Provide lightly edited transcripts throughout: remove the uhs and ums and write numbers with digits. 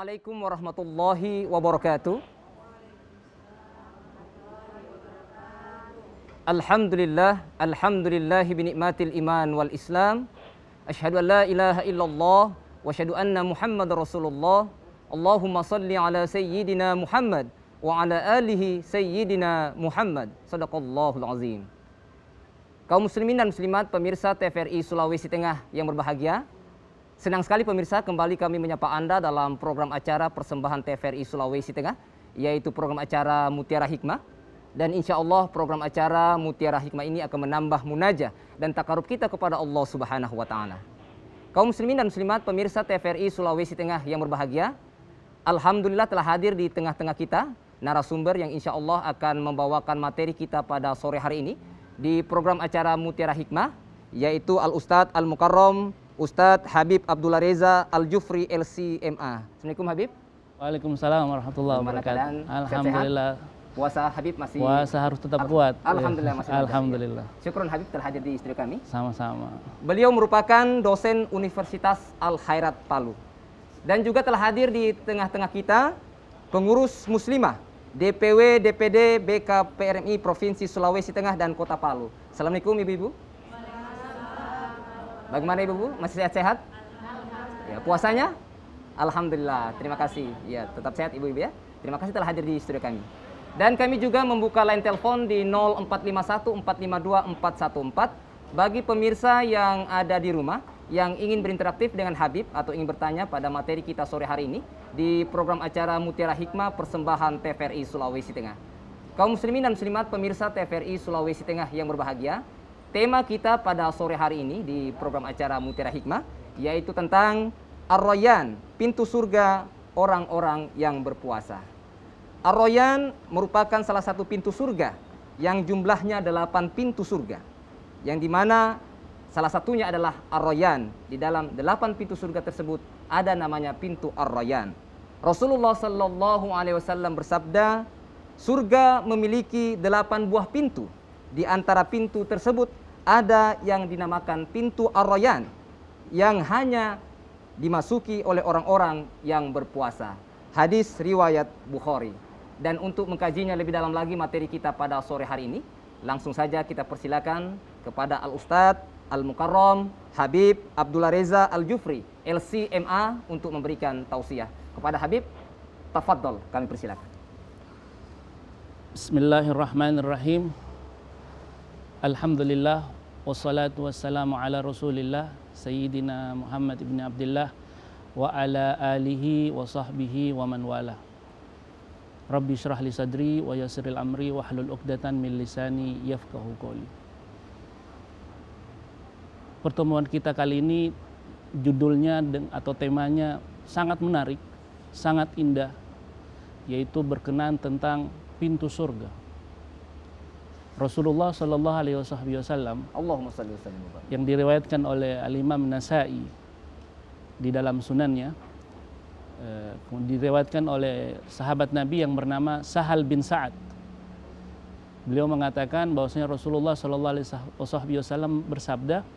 Assalamualaikum warahmatullahi wabarakatuh. Alhamdulillahi binikmatil iman wal islam. Asyhadu an la ilaha illallah wa asyhadu anna Muhammadar Rasulullah. Allahumma salli ala sayyidina Muhammad wa ala alihi sayyidina Muhammad. Shadaqallahul azim. Kaum muslimin dan muslimat pemirsa TVRI Sulawesi Tengah yang berbahagia, senang sekali pemirsa kembali kami menyapa Anda dalam program acara persembahan TVRI Sulawesi Tengah, yaitu program acara Mutiara Hikmah. Dan insya Allah program acara Mutiara Hikmah ini akan menambah munajah dan takarub kita kepada Allah Subhanahu wa Ta'ala. Kaum muslimin dan muslimat pemirsa TVRI Sulawesi Tengah yang berbahagia, alhamdulillah telah hadir di tengah-tengah kita narasumber yang insya Allah akan membawakan materi kita pada sore hari ini di program acara Mutiara Hikmah, yaitu Al-Ustadz Al-Mukarram Ustadz Habib Abdullah Reza Al-Jufri LC-MA. Assalamualaikum Habib. Waalaikumsalam warahmatullahi wabarakatuh. Alhamdulillah. Puasa Habib masih? Puasa harus tetap kuat. Alhamdulillah masih. Alhamdulillah. Syukron Habib telah hadir di studio kami. Sama-sama. Beliau merupakan dosen Universitas Al-Khairat Palu. Dan juga telah hadir di tengah-tengah kita pengurus muslimah DPW DPD BKPRMI Provinsi Sulawesi Tengah dan Kota Palu. Assalamualaikum Ibu-ibu. Bagaimana Ibu-ibu? Masih sehat-sehat? Ya, puasanya? Alhamdulillah. Terima kasih. Ya, tetap sehat Ibu-ibu ya. Terima kasih telah hadir di studio kami. Dan kami juga membuka line telepon di 0451 452 414 bagi pemirsa yang ada di rumah yang ingin berinteraktif dengan Habib atau ingin bertanya pada materi kita sore hari ini di program acara Mutiara Hikmah persembahan TVRI Sulawesi Tengah. Kaum muslimin dan muslimat pemirsa TVRI Sulawesi Tengah yang berbahagia, tema kita pada sore hari ini di program acara Mutiara Hikmah yaitu tentang Ar-Rayyan, pintu surga orang-orang yang berpuasa. Ar-Rayyan merupakan salah satu pintu surga yang jumlahnya 8 pintu surga, yang dimana salah satunya adalah Ar-Rayyan. Di dalam 8 pintu surga tersebut ada namanya pintu Ar-Rayyan. Rasulullah Sallallahu Alaihi Wasallam bersabda, surga memiliki 8 buah pintu. Di antara pintu tersebut ada yang dinamakan pintu Ar-Rayyan yang hanya dimasuki oleh orang-orang yang berpuasa. Hadis riwayat Bukhari. Dan untuk mengkajinya lebih dalam lagi materi kita pada sore hari ini, langsung saja kita persilakan kepada Al-Ustadz Al-Mukarram Habib Abdullah Reza Al-Jufri LC-MA untuk memberikan tausiah. Kepada Habib, tafadhol, kami persilakan. Bismillahirrahmanirrahim. Alhamdulillah wassalatu wassalamu ala Rasulillah Sayyidina Muhammad ibn Abdullah wa ala alihi wa sahbihi wa man wala. Rabbi syrah li sadri wa yassiril amri wa hlul uqdatan min lisani yafqahu qouli. Pertemuan kita kali ini judulnya atau temanya sangat menarik, sangat indah, yaitu berkenaan tentang pintu surga. Rasulullah Shallallahu Alaihi Wasallam yang diriwayatkan oleh Al-Imam Nasai di dalam sunannya, diriwayatkan oleh sahabat Nabi yang bernama Sahal bin Sa'ad. Beliau mengatakan bahwasanya Rasulullah Shallallahu Alaihi Wasallam bersabda,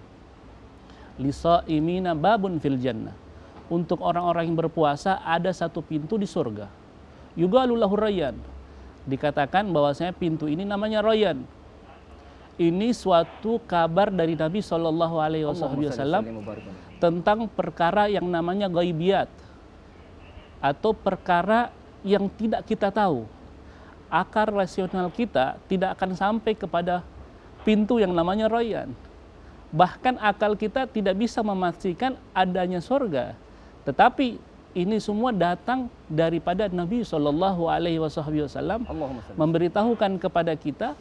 "Lisa'imina babun fil jannah." Untuk orang-orang yang berpuasa ada satu pintu di surga. Yuqalu lahu Rayyan. Dikatakan bahwasanya pintu ini namanya Rayyan. Ini suatu kabar dari Nabi Shallallahu Alaihi Wasallam tentang perkara yang namanya ghaibiyat, atau perkara yang tidak kita tahu. Akar rasional kita tidak akan sampai kepada pintu yang namanya Rayyan. Bahkan akal kita tidak bisa memastikan adanya surga. Tetapi ini semua datang daripada Nabi Shallallahu Alaihi Wasallam memberitahukan kepada kita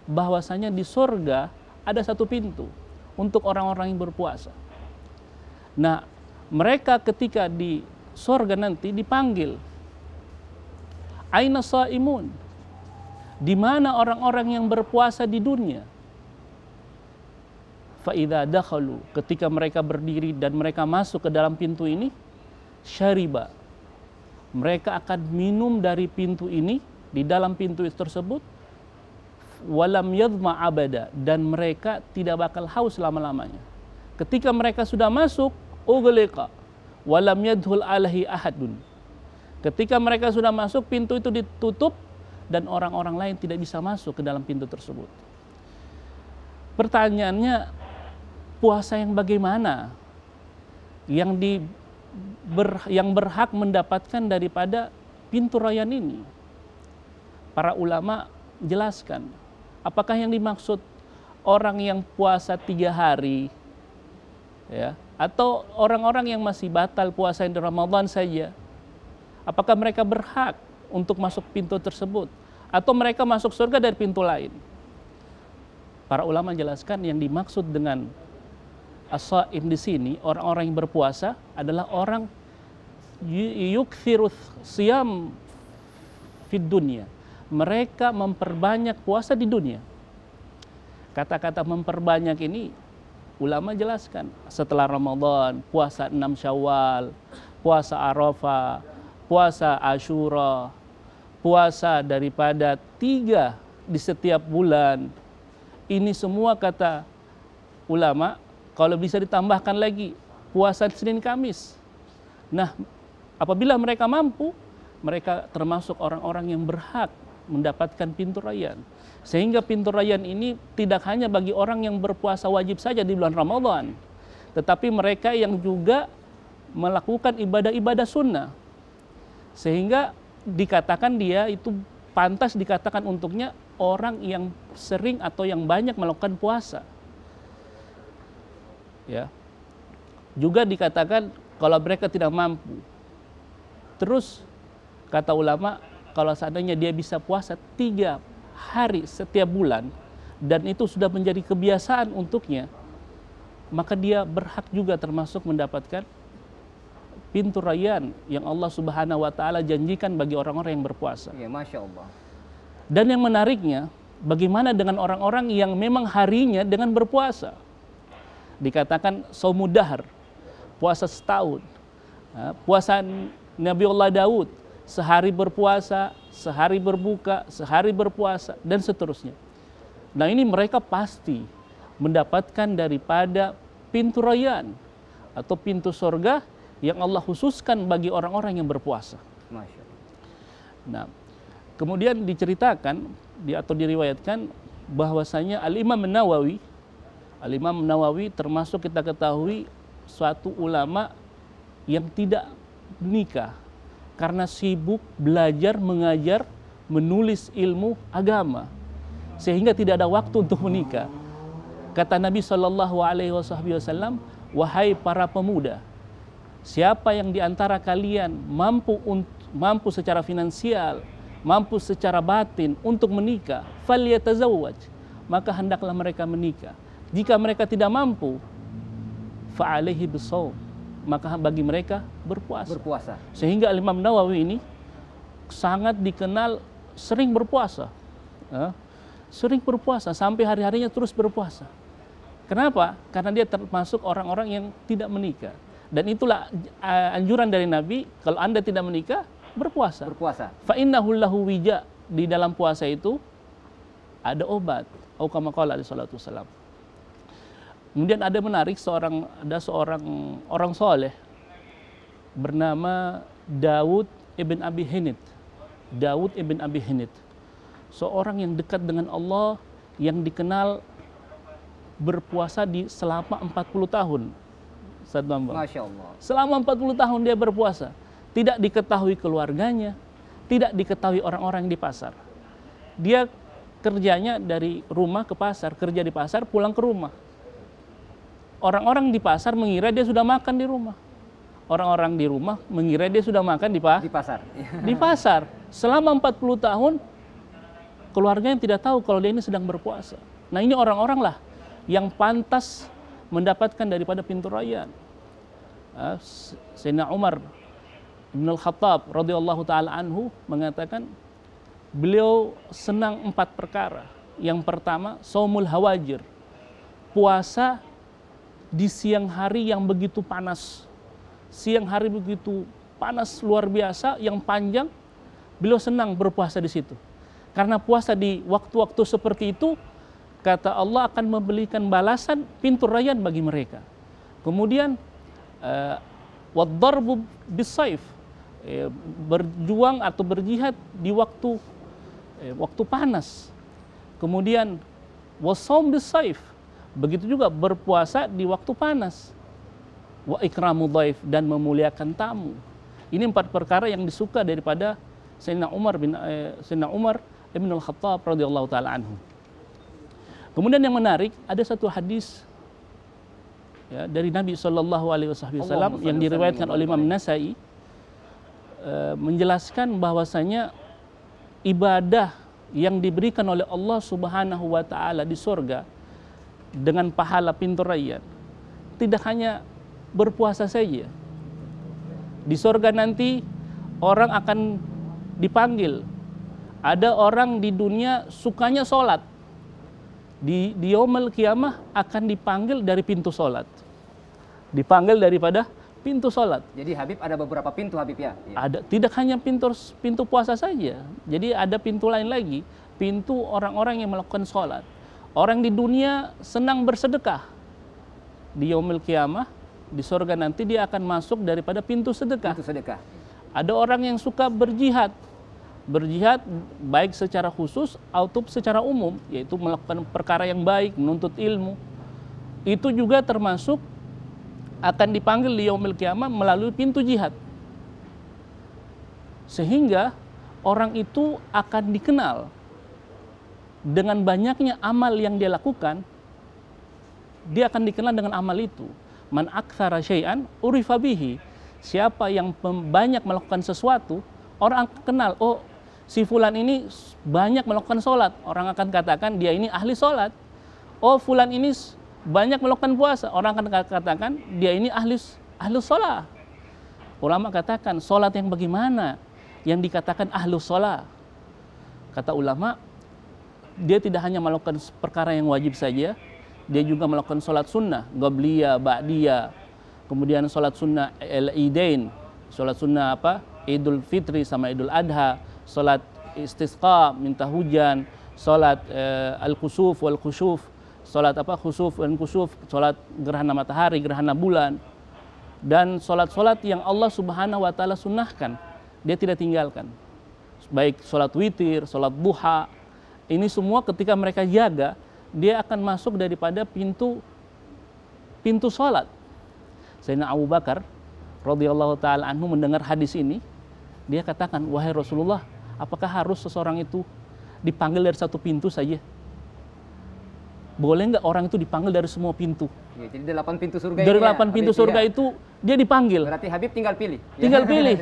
bahwasanya di surga ada satu pintu untuk orang-orang yang berpuasa. Nah, mereka ketika di surga nanti dipanggil, aina shaimun, di mana orang-orang yang berpuasa di dunia? Fa idza dakhalu, ketika mereka berdiri dan mereka masuk ke dalam pintu ini, syariba, mereka akan minum dari pintu ini, di dalam pintu tersebut, walam yadma abada, dan mereka tidak bakal haus lama-lamanya. Ketika mereka sudah masuk, ughliqa walam yadhul alaihi ahadun, Ketika mereka sudah masuk, pintu itu ditutup dan orang-orang lain tidak bisa masuk ke dalam pintu tersebut. Pertanyaannya, puasa yang bagaimana yang berhak mendapatkan daripada pintu rayyan ini? Para ulama jelaskan, apakah yang dimaksud orang yang puasa 3 hari, ya, atau orang-orang yang masih batal puasa di Ramadan saja? Apakah mereka berhak untuk masuk pintu tersebut, atau mereka masuk surga dari pintu lain? Para ulama jelaskan yang dimaksud dengan as-shaim di sini, orang-orang yang berpuasa adalah orang yukthirus siyam fid dunya. Mereka memperbanyak puasa di dunia. Kata-kata memperbanyak ini ulama jelaskan setelah Ramadan, puasa 6 Syawal, puasa Arafah, puasa Asyura, puasa daripada 3 di setiap bulan. Ini semua kata ulama, kalau bisa ditambahkan lagi puasa Senin Kamis. Nah, apabila mereka mampu, mereka termasuk orang-orang yang berhak mendapatkan pintu rayyan. Sehingga pintu rayyan ini tidak hanya bagi orang yang berpuasa wajib saja di bulan Ramadan, tetapi mereka yang juga melakukan ibadah-ibadah sunnah. Sehingga dikatakan dia itu pantas dikatakan untuknya orang yang sering atau yang banyak melakukan puasa. Ya. Juga dikatakan kalau mereka tidak mampu. Terus kata ulama, kalau seandainya dia bisa puasa 3 hari setiap bulan dan itu sudah menjadi kebiasaan untuknya, maka dia berhak juga termasuk mendapatkan pintu rayyan yang Allah Subhanahu wa taala janjikan bagi orang-orang yang berpuasa. Ya, Masya Allah. Dan yang menariknya, bagaimana dengan orang-orang yang memang harinya dengan berpuasa? Dikatakan shaumud dahr, puasa setahun. Puasa Nabiullah Daud, sehari berpuasa, sehari berbuka, sehari berpuasa, dan seterusnya. Nah, ini mereka pasti mendapatkan daripada pintu rayyan atau pintu surga yang Allah khususkan bagi orang-orang yang berpuasa. Masya Allah. Nah, kemudian diceritakan atau diriwayatkan bahwasanya Al-Imam Nawawi termasuk kita ketahui suatu ulama yang tidak menikah karena sibuk belajar, mengajar, menulis ilmu agama sehingga tidak ada waktu untuk menikah. Kata Nabi SAW, wahai para pemuda, siapa yang diantara kalian mampu secara finansial, mampu secara batin untuk menikah, falyatazawwaj, maka hendaklah mereka menikah. Jika mereka tidak mampu, fa'alaihi bisawm, maka bagi mereka berpuasa. Sehingga Imam Nawawi ini sangat dikenal sering berpuasa. Sering berpuasa sampai hari-harinya terus berpuasa. Kenapa? Karena dia termasuk orang-orang yang tidak menikah. Dan itulah anjuran dari Nabi, kalau Anda tidak menikah, berpuasa. Fa innahu lahu wija, di dalam puasa itu ada obat. Atau kama qala alaihi salatu wasalam. Kemudian ada menarik seorang orang soleh bernama Daud ibn Abi Hinit. Daud ibn Abi Hinit, seorang yang dekat dengan Allah, yang dikenal berpuasa selama 40 tahun. Masya Allah. Selama 40 tahun dia berpuasa. Tidak diketahui keluarganya, tidak diketahui orang-orang di pasar. Dia kerjanya dari rumah ke pasar, kerja di pasar, pulang ke rumah. Orang-orang di pasar mengira dia sudah makan di rumah. Orang-orang di rumah mengira dia sudah makan di pasar. Di pasar. Selama 40 tahun, keluarganya tidak tahu kalau dia ini sedang berpuasa. Nah, ini orang-orang lah yang pantas mendapatkan daripada pintu rayyan. Sayyidina Umar bin Al-Khattab radhiyallahu taala anhu mengatakan beliau senang 4 perkara. Yang pertama, shaumul hawajir, puasa di siang hari yang begitu panas. Siang hari begitu panas luar biasa, yang panjang, beliau senang berpuasa di situ. Karena puasa di waktu-waktu seperti itu, kata Allah akan memberikan balasan pintu rayyan bagi mereka. Kemudian waddarbu bisayf, berjuang atau berjihad di waktu panas. Kemudian wasaum bisaif, begitu juga berpuasa di waktu panas. Wa ikramu dhaif, dan memuliakan tamu. Ini 4 perkara yang disuka daripada Sayyidina Umar ibn al-Khattab radhiyallahu taala anhu. Kemudian yang menarik, ada satu hadis ya, dari Nabi Shallallahu Alaihi Wasallam yang diriwayatkan oleh Imam Nasai, menjelaskan bahwasanya ibadah yang diberikan oleh Allah Subhanahu wa taala di surga dengan pahala pintu rayyan tidak hanya berpuasa saja. Di surga nanti orang akan dipanggil. Ada orang di dunia sukanya sholat, di yaumul qiyamah akan dipanggil dari pintu sholat, dipanggil daripada pintu sholat. Jadi Habib ada beberapa pintu Habib ya? Ada, tidak hanya pintu puasa saja. Jadi ada pintu lain lagi, pintu orang-orang yang melakukan sholat. Orang di dunia senang bersedekah, di yaumul qiyamah, di surga nanti dia akan masuk daripada pintu sedekah. Pintu sedekah. Ada orang yang suka berjihad baik secara khusus atau secara umum, yaitu melakukan perkara yang baik, menuntut ilmu. Itu juga termasuk akan dipanggil di yaumil qiyamah melalui pintu jihad. Sehingga orang itu akan dikenal dengan banyaknya amal yang dia lakukan. Dia akan dikenal dengan amal itu. Man aktsara syai'an urifa bihi. Siapa yang banyak melakukan sesuatu, orang akan kenal, oh si fulan ini banyak melakukan sholat. Orang akan katakan dia ini ahli sholat. Oh fulan ini banyak melakukan puasa. Orang akan katakan dia ini ahli sholat. Ulama katakan sholat yang bagaimana yang dikatakan ahli sholat? Kata ulama, dia tidak hanya melakukan perkara yang wajib saja, dia juga melakukan sholat sunnah, qabliyah, ba'diyah, kemudian sholat sunnah al-idain, sholat sunnah Idul Fitri sama Idul Adha, sholat istisqa, minta hujan, sholat al-khusuf wal khusyuf, sholat khusuf dan kusuf, sholat gerhana matahari, gerhana bulan, dan sholat-sholat yang Allah Subhanahu wa taala sunnahkan, dia tidak tinggalkan. Baik sholat witir, sholat duha, ini semua ketika mereka jaga, dia akan masuk daripada pintu sholat. Sayyidina Abu Bakar radhiyallahu taala anhu mendengar hadis ini, dia katakan, wahai Rasulullah, apakah harus seseorang itu dipanggil dari satu pintu saja? Boleh nggak orang itu dipanggil dari semua pintu? Ya, jadi 8 pintu surga. Dari 8 pintu surga itu dia dipanggil. Berarti Habib tinggal pilih. Tinggal pilih.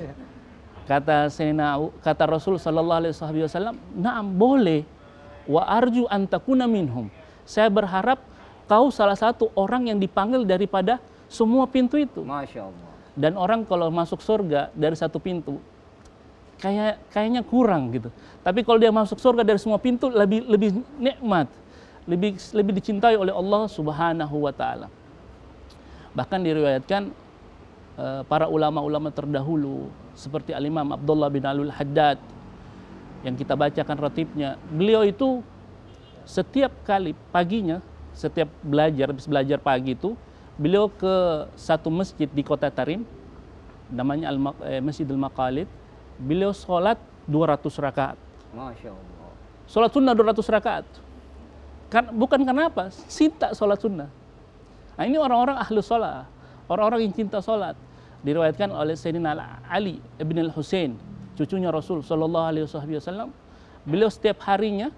Kata Rasul sallallahu alaihi wasallam, "Na'am, boleh. Wa arju an takuna minhum." Saya berharap kau salah satu orang yang dipanggil daripada semua pintu itu. Masya Allah. Dan orang kalau masuk surga dari satu pintu, kayaknya kurang gitu. Tapi kalau dia masuk surga dari semua pintu, lebih nikmat, lebih dicintai oleh Allah Subhanahu wa taala. Bahkan diriwayatkan para ulama-ulama terdahulu seperti Al-Imam Abdullah bin Alul Haddad yang kita bacakan ratibnya. Beliau itu setiap kali paginya, setiap habis belajar pagi itu, beliau ke satu masjid di kota Tarim, namanya Masjidil Maqalid. Beliau sholat 200 rakaat. Masya Allah. Sholat sunnah 200 rakaat. Bukan karena apa? Cinta sholat sunnah. Nah ini orang-orang ahlu sholat, orang-orang yang cinta sholat. Diriwayatkan oleh Sayyidina Ali ibn al-Husain, cucunya Rasul Sallallahu Alaihi Wasallam. Beliau setiap harinya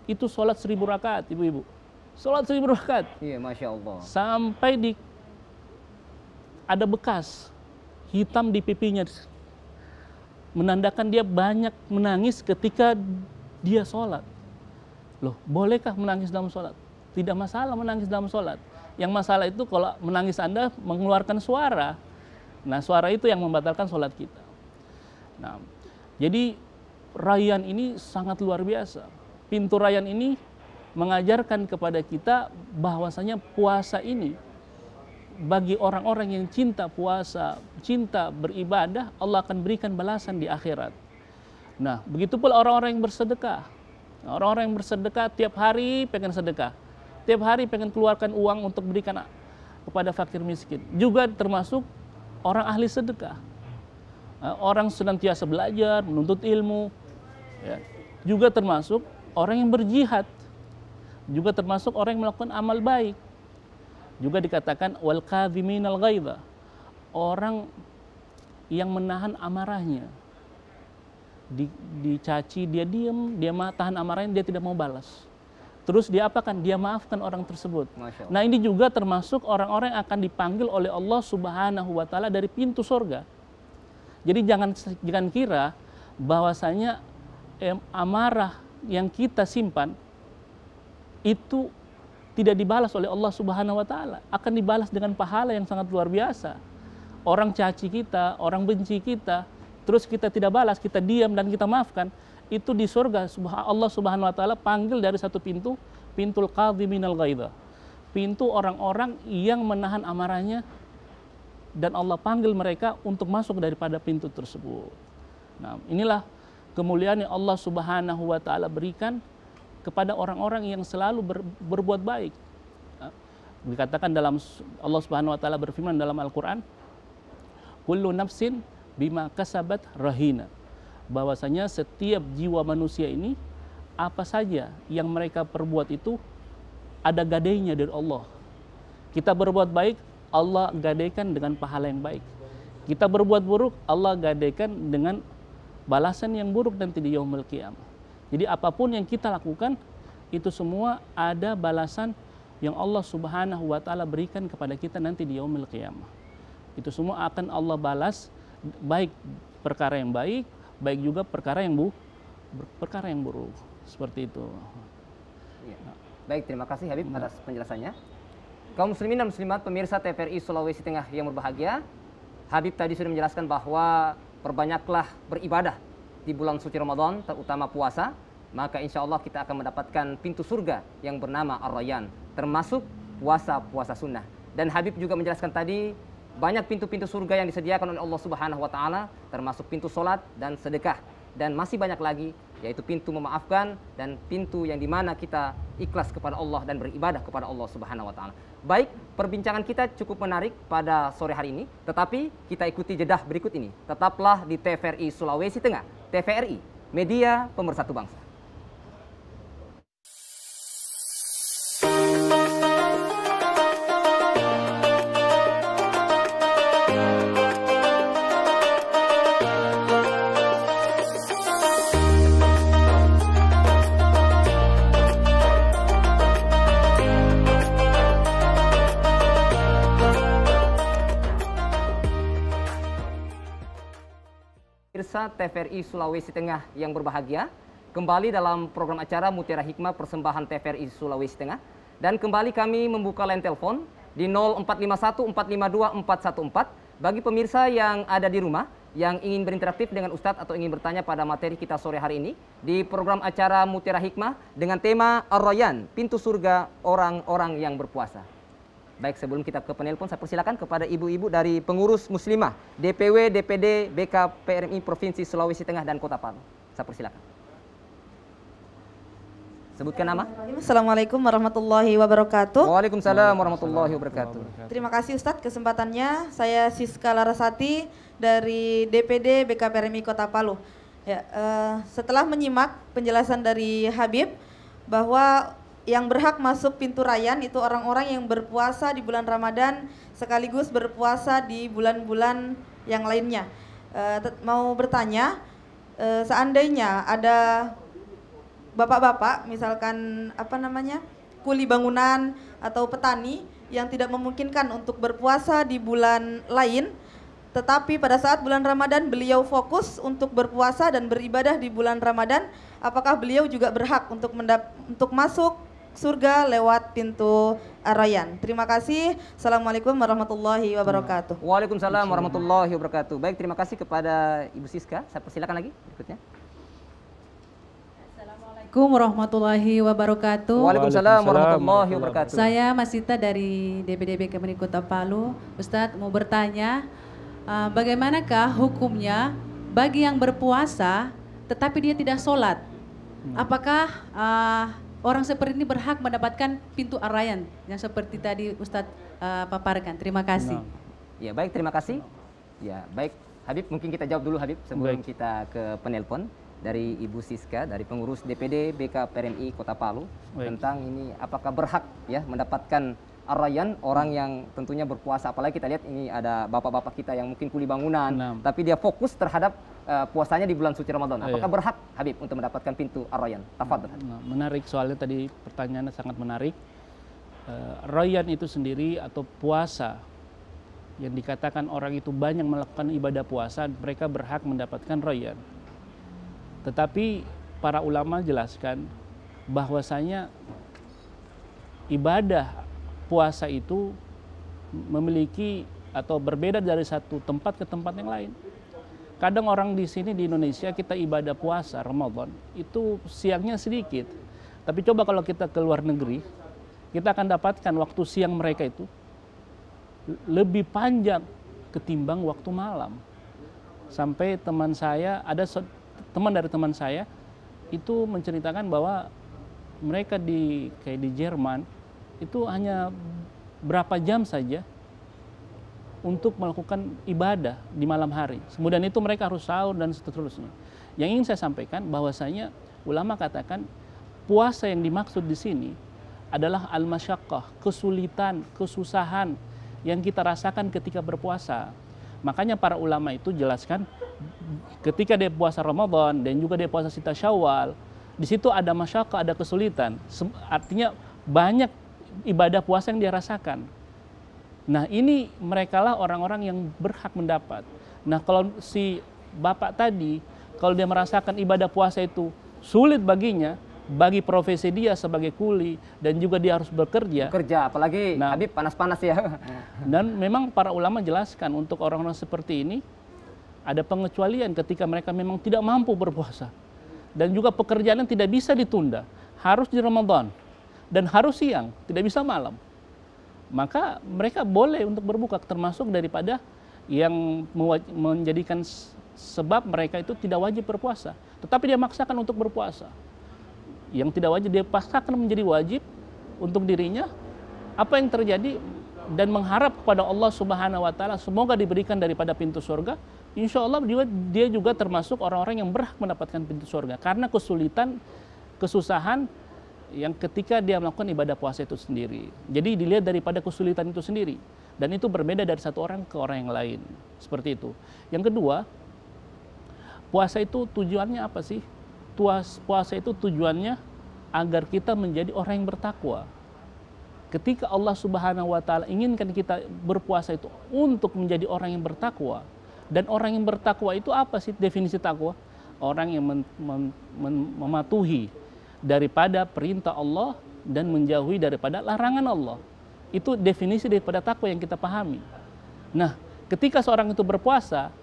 itu sholat 1000 rakaat, ibu-ibu. Sholat 1000 rakaat. Iya, Masya Allah. Sampai ada bekas hitam di pipinya, menandakan dia banyak menangis ketika dia sholat. Loh, bolehkah menangis dalam sholat? Tidak masalah menangis dalam sholat. Yang masalah itu kalau menangis Anda mengeluarkan suara. Nah, suara itu yang membatalkan sholat kita. Nah, jadi rayyan ini sangat luar biasa. Pintu rayyan ini mengajarkan kepada kita bahwasanya puasa ini bagi orang-orang yang cinta puasa, cinta beribadah, Allah akan berikan balasan di akhirat. Nah, begitu pula orang-orang yang bersedekah. Orang-orang yang bersedekah tiap hari pengen sedekah. Tiap hari pengen keluarkan uang untuk berikan kepada fakir miskin. Juga termasuk orang ahli sedekah. orang senantiasa belajar, menuntut ilmu, ya. Juga termasuk orang yang berjihad, juga termasuk orang yang melakukan amal baik. Juga dikatakan wal kadhiminal ghaidha, orang yang menahan amarahnya. Dicaci dia diam, dia tahan amarahnya, dia tidak mau balas. Terus dia apakan? Dia maafkan orang tersebut. Nah, ini juga termasuk orang-orang yang akan dipanggil oleh Allah Subhanahu wa taala dari pintu surga. Jadi jangan kira bahwasanya amarah yang kita simpan itu tidak dibalas oleh Allah Subhanahu wa taala, akan dibalas dengan pahala yang sangat luar biasa. Orang caci kita, orang benci kita, terus kita tidak balas, kita diam dan kita maafkan, itu di surga Allah Subhanahu wa taala panggil dari satu pintu, pintul kadhiminal ghaidha. Pintu orang-orang yang menahan amarahnya, dan Allah panggil mereka untuk masuk daripada pintu tersebut. Nah, inilah kemuliaan yang Allah Subhanahu wa taala berikan kepada orang-orang yang selalu berbuat baik. Dikatakan dalam Allah Subhanahu wa taala berfirman dalam Al-Qur'an, kullu nafsin bima kasabat rahina. Bahwasanya setiap jiwa manusia ini, apa saja yang mereka perbuat itu ada gadainya dari Allah. Kita berbuat baik, Allah gadaikan dengan pahala yang baik. Kita berbuat buruk, Allah gadaikan dengan balasan yang buruk nanti di yaumul qiyamah. Jadi apapun yang kita lakukan, itu semua ada balasan yang Allah Subhanahu wa taala berikan kepada kita nanti di yaumul qiyamah. Itu semua akan Allah balas, baik perkara yang baik, baik juga perkara yang buruk. Seperti itu. Ya. Baik, terima kasih Habib atas penjelasannya. Kaum muslimin dan muslimat pemirsa TVRI Sulawesi Tengah yang berbahagia, Habib tadi sudah menjelaskan bahwa perbanyaklah beribadah di bulan suci Ramadan, terutama puasa, maka insya Allah kita akan mendapatkan pintu surga yang bernama Ar-Rayyan, termasuk puasa sunnah. Dan Habib juga menjelaskan tadi banyak pintu-pintu surga yang disediakan oleh Allah Subhanahu wa taala, termasuk pintu solat dan sedekah, dan masih banyak lagi, yaitu pintu memaafkan dan pintu yang dimana kita ikhlas kepada Allah dan beribadah kepada Allah Subhanahu wa taala. Baik, perbincangan kita cukup menarik pada sore hari ini, tetapi kita ikuti jedah berikut ini. Tetaplah di TVRI Sulawesi Tengah, TVRI, media pemersatu bangsa. Pemirsa TVRI Sulawesi Tengah yang berbahagia, kembali dalam program acara Mutiara Hikmah persembahan TVRI Sulawesi Tengah, dan kembali kami membuka line telepon di 0451 452 414 bagi pemirsa yang ada di rumah yang ingin berinteraktif dengan Ustadz atau ingin bertanya pada materi kita sore hari ini di program acara Mutiara Hikmah dengan tema Ar-Rayyan, pintu surga orang-orang yang berpuasa. Baik, sebelum kita ke penelpon, saya persilakan kepada ibu-ibu dari pengurus muslimah DPW DPD BK PRMI Provinsi Sulawesi Tengah dan Kota Palu. Saya persilakan. Sebutkan nama. Assalamualaikum warahmatullahi wabarakatuh. Waalaikumsalam warahmatullahi wabarakatuh. Terima kasih Ustadz kesempatannya. Saya Siska Larasati dari DPD BK PRMI Kota Palu. Ya, setelah menyimak penjelasan dari Habib bahwa yang berhak masuk pintu Rayyan itu orang-orang yang berpuasa di bulan Ramadan sekaligus berpuasa di bulan-bulan yang lainnya. Mau bertanya, seandainya ada bapak-bapak misalkan kuli bangunan atau petani yang tidak memungkinkan untuk berpuasa di bulan lain, tetapi pada saat bulan Ramadan beliau fokus untuk berpuasa dan beribadah di bulan Ramadan, apakah beliau juga berhak untuk masuk surga lewat pintu Ar-Rayyan? Terima kasih. Assalamualaikum warahmatullahi wabarakatuh. Waalaikumsalam warahmatullahi wabarakatuh. Baik, terima kasih kepada Ibu Siska. Saya persilakan lagi berikutnya. Assalamualaikum warahmatullahi wabarakatuh. Waalaikumsalam warahmatullahi wabarakatuh. Saya Masita dari DPD BK Kota Palu. Ustadz mau bertanya, bagaimanakah hukumnya bagi yang berpuasa tetapi dia tidak sholat? Apakah orang seperti ini berhak mendapatkan pintu Ar-Rayyan yang seperti tadi Ustadz paparkan? Terima kasih. Ya, baik, terima kasih. Ya, baik, Habib, mungkin kita jawab dulu Habib sebelum Baik. kita ke penelpon dari Ibu Siska dari pengurus DPD BK PRMI Kota Palu. Baik. Tentang ini apakah berhak ya mendapatkan Ar-Rayyan orang yang tentunya berpuasa, apalagi kita lihat ini ada bapak-bapak kita yang mungkin kuli bangunan Nah. tapi dia fokus terhadap puasanya di bulan suci Ramadan. Apakah Iya. berhak Habib untuk mendapatkan pintu Ar-Rayyan? Tafadhol. Nah, menarik soalnya tadi pertanyaannya sangat menarik. Rayyan itu sendiri atau puasa yang dikatakan orang itu banyak melakukan ibadah puasa, mereka berhak mendapatkan Rayyan. Tetapi para ulama jelaskan bahwasanya ibadah puasa itu memiliki atau berbeda dari satu tempat ke tempat yang lain. Kadang orang di sini di Indonesia kita ibadah puasa Ramadan itu siangnya sedikit. Tapi coba kalau kita ke luar negeri, kita akan dapatkan waktu siang mereka itu lebih panjang ketimbang waktu malam. Sampai teman saya, teman dari teman saya itu menceritakan bahwa mereka kayak di Jerman itu hanya berapa jam saja untuk melakukan ibadah di malam hari. Kemudian itu mereka harus sahur dan seterusnya. Yang ingin saya sampaikan bahwasanya ulama katakan puasa yang dimaksud di sini adalah al-masyaqqah, kesulitan, kesusahan yang kita rasakan ketika berpuasa. Makanya para ulama itu jelaskan ketika dia puasa Ramadan dan juga dia puasa Sita Syawal, di situ ada masyaqqah, ada kesulitan. Artinya banyak ibadah puasa yang dia rasakan. Nah, ini merekalah orang-orang yang berhak mendapat. Nah, kalau si bapak tadi, kalau dia merasakan ibadah puasa itu sulit baginya, bagi profesi dia sebagai kuli dan juga dia harus bekerja. Kerja, apalagi Nah. Habib panas-panas ya. Dan memang para ulama jelaskan untuk orang-orang seperti ini ada pengecualian ketika mereka memang tidak mampu berpuasa. Dan juga pekerjaan tidak bisa ditunda, harus di Ramadan dan harus siang, tidak bisa malam. Maka mereka boleh untuk berbuka, termasuk daripada yang menjadikan sebab mereka itu tidak wajib berpuasa. Tetapi dia maksakan untuk berpuasa. Yang tidak wajib dia paksakan menjadi wajib untuk dirinya. Apa yang terjadi dan mengharap kepada Allah Subhanahu wa taala semoga diberikan daripada pintu surga. Insya Allah dia juga termasuk orang-orang yang berhak mendapatkan pintu surga karena kesulitan, kesusahan yang ketika dia melakukan ibadah puasa itu sendiri. Jadi dilihat daripada kesulitan itu sendiri. Dan itu berbeda dari satu orang ke orang yang lain. Seperti itu. Yang kedua, puasa itu tujuannya apa sih? Puasa itu tujuannya agar kita menjadi orang yang bertakwa. Ketika Allah Subhanahu wa taala inginkan kita berpuasa itu untuk menjadi orang yang bertakwa. Dan orang yang bertakwa itu apa sih definisi takwa? Orang yang mematuhi daripada perintah Allah dan menjauhi daripada larangan Allah. Itu definisi daripada takwa yang kita pahami. Nah, ketika seorang itu berpuasa,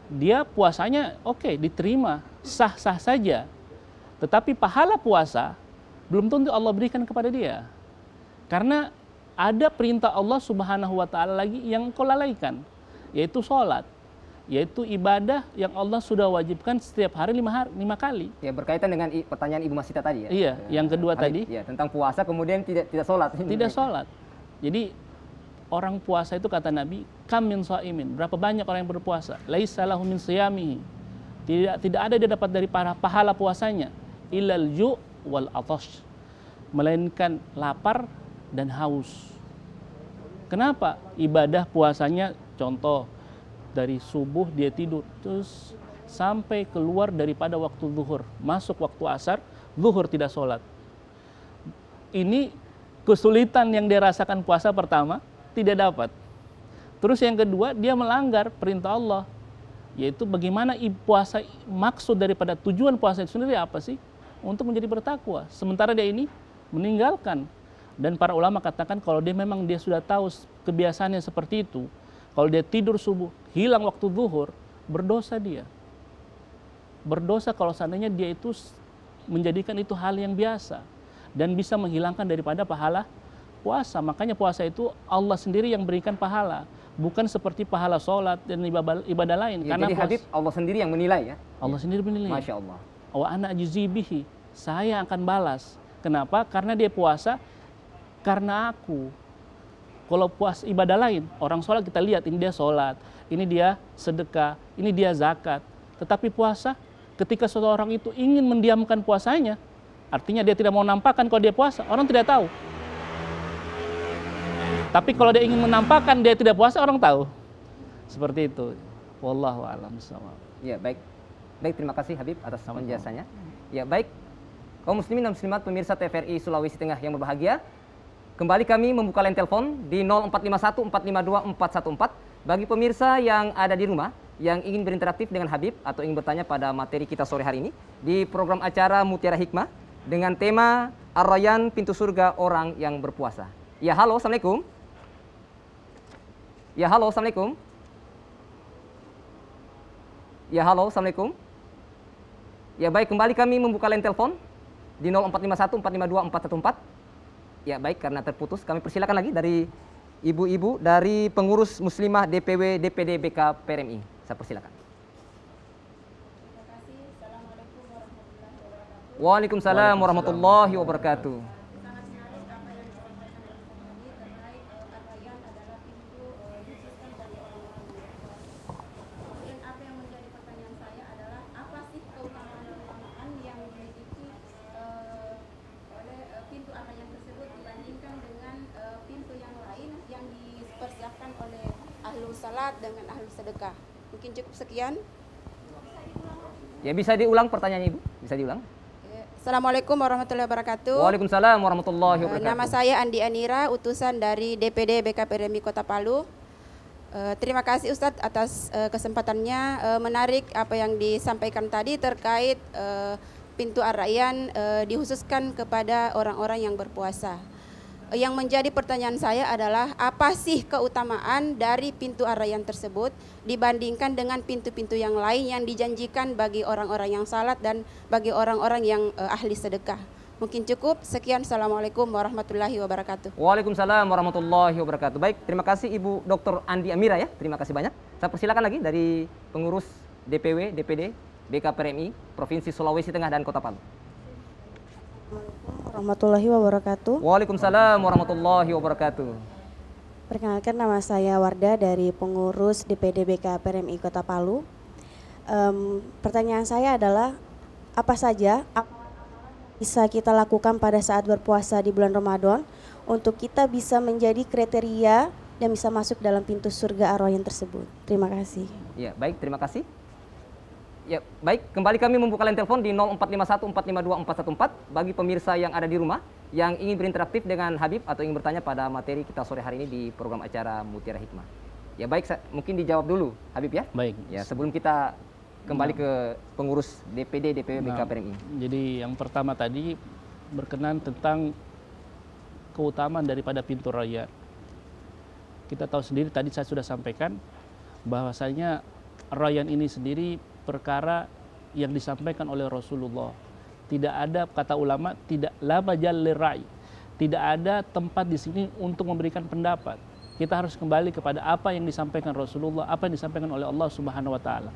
dia puasanya oke, diterima, sah-sah saja. Tetapi pahala puasa belum tentu Allah berikan kepada dia. Karena ada perintah Allah Subhanahu wa taala lagi yang kau lalaikan, yaitu sholat. Yaitu ibadah yang Allah sudah wajibkan setiap hari 5 kali. Ya, berkaitan dengan pertanyaan Ibu Masita tadi ya. Iya, yang kedua Habib, tadi. ya, tentang puasa kemudian tidak sholat. Tidak sholat. Jadi orang puasa itu kata Nabi, kam min shaimin, berapa banyak orang yang berpuasa, laisa lahu min siyamihi. Tidak ada dia dapat dari pahala puasanya, illal ju' wal atash, melainkan lapar dan haus. Kenapa? Ibadah puasanya contoh dari subuh dia tidur terus sampai keluar daripada waktu zuhur, masuk waktu asar, zuhur tidak sholat. Ini kesulitan yang dia rasakan puasa pertama tidak dapat. Terus yang kedua dia melanggar perintah Allah, yaitu bagaimana puasa, maksud daripada tujuan puasa itu sendiri apa sih? Untuk menjadi bertakwa. Sementara dia ini meninggalkan. Dan para ulama katakan kalau dia memang dia sudah tahu kebiasaannya seperti itu, kalau dia tidur subuh, hilang waktu zuhur, berdosa dia. Berdosa kalau seandainya dia itu menjadikan itu hal yang biasa dan bisa menghilangkan daripada pahala puasa. Makanya puasa itu Allah sendiri yang berikan pahala, bukan seperti pahala sholat dan ibadah lain. Ya, karena jadi Habib, Allah sendiri yang menilai ya. Allah sendiri menilai. Masya Allah. Wa ana ajzi bihi, saya akan balas. Kenapa? Karena dia puasa karena aku. Kalau ibadah lain, orang sholat kita lihat, ini dia sholat, ini dia sedekah, ini dia zakat. Tetapi puasa, ketika seseorang itu ingin mendiamkan puasanya, artinya dia tidak mau nampakkan kalau dia puasa, orang tidak tahu. Tapi kalau dia ingin menampakkan dia tidak puasa, orang tahu. Seperti itu. Wallahu a'lam bishawab. Ya, baik. Baik, terima kasih Habib atas penjelasannya. Ya, baik. Kaum muslimin dan muslimat pemirsa TVRI Sulawesi Tengah yang berbahagia, kembali kami membuka line telepon di 0451 452 414 bagi pemirsa yang ada di rumah yang ingin berinteraktif dengan Habib atau ingin bertanya pada materi kita sore hari ini di program acara Mutiara Hikmah dengan tema Ar-Rayyan, pintu surga orang yang berpuasa. Ya, halo, assalamualaikum. Ya, halo, assalamualaikum. Ya, halo, assalamualaikum. Ya, baik, kembali kami membuka line telepon di 0451 452 414. Ya, baik, karena terputus kami persilakan lagi dari ibu-ibu dari pengurus muslimah DPW DPD BK PRMI. Saya persilakan. Terima kasih. Assalamualaikum warahmatullahi wabarakatuh. Waalaikumsalam warahmatullahi wabarakatuh. Sangat menarik apa yang disampaikan oleh tadi terkait Ar-Rayyan adalah pintu dikhususkan bagi orang-orang yang berpuasa. Kemudian apa yang menjadi pertanyaan saya adalah apa sih keutamaan yang dimiliki oleh pintu Ar-Rayyan tersebut dibandingkan dengan pintu yang lain yang dipersiapkan oleh ahlul salat dengan ahlul sedekah. Mungkin cukup sekian. Ya, bisa diulang pertanyaannya, Ibu? Bisa diulang? Assalamualaikum warahmatullahi wabarakatuh. Waalaikumsalam warahmatullahi wabarakatuh. Nama saya Andi Anira, utusan dari DPD BK PRMI Kota Palu. Terima kasih Ustadz atas kesempatannya. Menarik apa yang disampaikan tadi terkait pintu Ar-Rayyan dikhususkan kepada orang-orang yang berpuasa. Yang menjadi pertanyaan saya adalah apa sih keutamaan dari pintu Ar-Rayyan tersebut dibandingkan dengan pintu-pintu yang lain yang dijanjikan bagi orang-orang yang salat dan bagi orang-orang yang ahli sedekah. Mungkin cukup. Sekian. Assalamualaikum warahmatullahi wabarakatuh. Waalaikumsalam warahmatullahi wabarakatuh. Baik, terima kasih Ibu Dr. Andi Amira ya. Terima kasih banyak. Saya persilakan lagi dari pengurus DPW DPD BK PRMI Provinsi Sulawesi Tengah dan Kota Palu. Warahmatullahi wabarakatuh. Waalaikumsalam warahmatullahi wabarakatuh. Perkenalkan, nama saya Wardah dari pengurus DPD BK PRMI Kota Palu. Pertanyaan saya adalah apa saja bisa kita lakukan pada saat berpuasa di bulan Ramadan untuk kita bisa menjadi kriteria dan bisa masuk dalam pintu surga Ar-Rayyan tersebut. Terima kasih. Ya, baik, terima kasih. Ya, baik, kembali kami membuka line telepon di 0451 452 414 bagi pemirsa yang ada di rumah yang ingin berinteraktif dengan Habib atau ingin bertanya pada materi kita sore hari ini di program acara Mutiara Hikmah. Ya, baik, mungkin dijawab dulu Habib ya. Baik. Ya, sebelum kita kembali ke pengurus DPD DPW BK PRMI. Jadi yang pertama tadi berkenan tentang keutamaan daripada pintu Rayyan. Kita tahu sendiri tadi saya sudah sampaikan bahwasanya Rayyan ini sendiri perkara yang disampaikan oleh Rasulullah. Tidak ada, kata ulama, tidak la majal lirai. Tidak ada tempat di sini untuk memberikan pendapat. Kita harus kembali kepada apa yang disampaikan Rasulullah, apa yang disampaikan oleh Allah Subhanahu wa taala.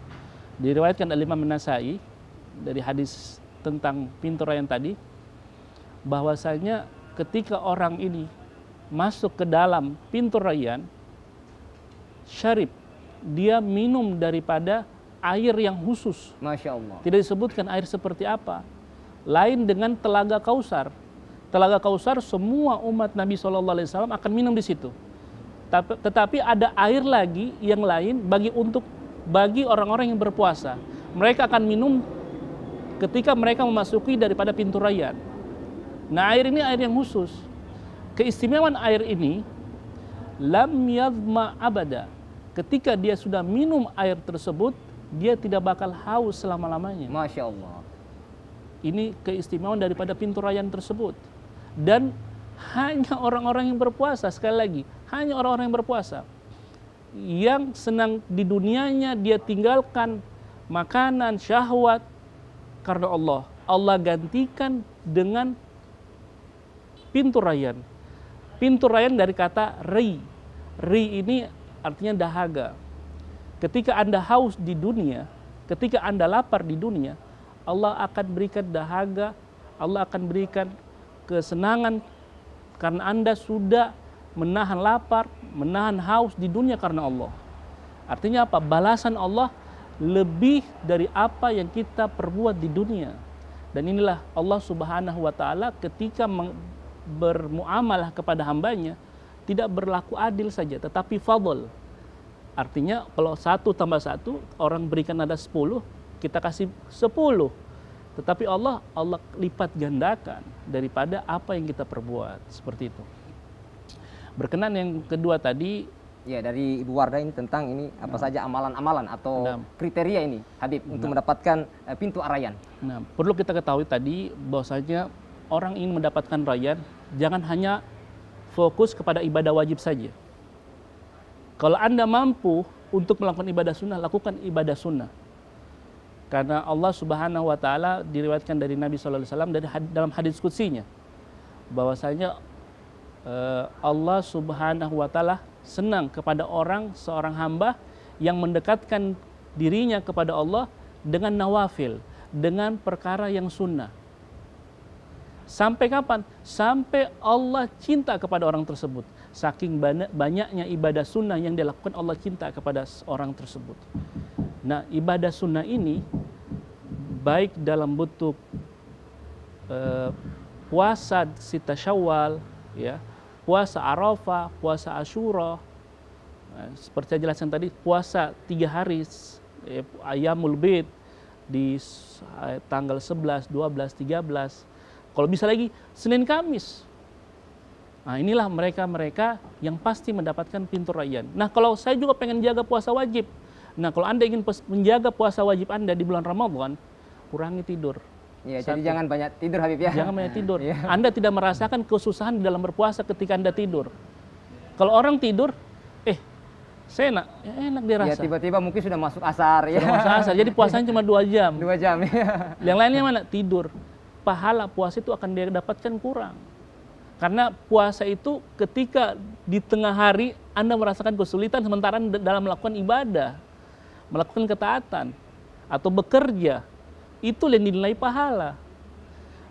Diriwayatkan oleh Imam An-Nasai dari hadis tentang pintu Rayyan tadi, bahwasanya ketika orang ini masuk ke dalam pintu Rayyan, syarib, dia minum daripada air yang khusus. Masya Allah. Tidak disebutkan air seperti apa. Lain dengan telaga Kausar. Telaga Kausar semua umat Nabi SAW akan minum di situ. Tetapi ada air lagi yang lain bagi orang-orang yang berpuasa. Mereka akan minum ketika mereka memasuki daripada pintu Rayyan. Nah, air ini air yang khusus. Keistimewaan air ini lam yadma abada. Ketika dia sudah minum air tersebut, dia tidak bakal haus selama-lamanya. Masya Allah. Ini keistimewaan daripada pintu Rayyan tersebut. Dan hanya orang-orang yang berpuasa, sekali lagi, hanya orang-orang yang berpuasa yang senang di dunianya, dia tinggalkan makanan, syahwat karena Allah. Allah gantikan dengan pintu Rayyan. Pintu Rayyan dari kata ri. Ri ini artinya dahaga. Ketika Anda haus di dunia, ketika Anda lapar di dunia, Allah akan berikan dahaga, Allah akan berikan kesenangan karena Anda sudah menahan lapar, menahan haus di dunia karena Allah. Artinya apa? Balasan Allah lebih dari apa yang kita perbuat di dunia. Dan inilah Allah Subhanahu wa taala ketika bermuamalah kepada hambanya tidak berlaku adil saja, tetapi fadl. Artinya kalau 1 tambah 1, orang berikan ada 10, kita kasih 10. Tetapi Allah lipat gandakan daripada apa yang kita perbuat. Seperti itu. Berkenan yang kedua tadi, Ya, dari Ibu Wardah ini tentang ini apa saja amalan-amalan atau kriteria ini Habib untuk mendapatkan pintu Ar-Rayyan. nah, perlu kita ketahui tadi bahwasanya orang ingin mendapatkan Rayyan jangan hanya fokus kepada ibadah wajib saja. Kalau Anda mampu untuk melakukan ibadah sunnah, lakukan ibadah sunnah. Karena Allah Subhanahu wa taala diriwayatkan dari Nabi sallallahu alaihi wasallam dalam hadis qudsinya bahwasanya Allah Subhanahu wa taala senang kepada seorang hamba yang mendekatkan dirinya kepada Allah dengan nawafil, dengan perkara yang sunnah. Sampai kapan? Sampai Allah cinta kepada orang tersebut. Saking banyaknya ibadah sunnah yang dilakukan, Allah cinta kepada orang tersebut. Nah, ibadah sunnah ini baik dalam bentuk puasa Sita Syawal, ya, puasa Arafah, puasa Asyura, seperti saya jelaskan tadi, puasa 3 hari Ayyamul Bid di tanggal 11, 12, 13. Kalau bisa lagi Senin Kamis. Nah, inilah mereka-mereka yang pasti mendapatkan pintu Rayyan. Nah, kalau saya juga pengen jaga puasa wajib. Nah, kalau Anda ingin menjaga puasa wajib Anda di bulan Ramadan, kurangi tidur. Ya, jadi jangan banyak tidur Habib ya. Jangan banyak tidur. Anda tidak merasakan kesusahan di dalam berpuasa ketika Anda tidur. Kalau orang tidur, saya enak dirasa. Ya, tiba-tiba mungkin sudah masuk asar ya. Sudah masuk asar. Jadi puasanya cuma 2 jam. 2 jam ya. Yang lainnya mana? Tidur. Pahala puasa itu akan dia dapatkan kurang. Karena puasa itu ketika di tengah hari Anda merasakan kesulitan sementara dalam melakukan ibadah, melakukan ketaatan, atau bekerja, itu yang dinilai pahala.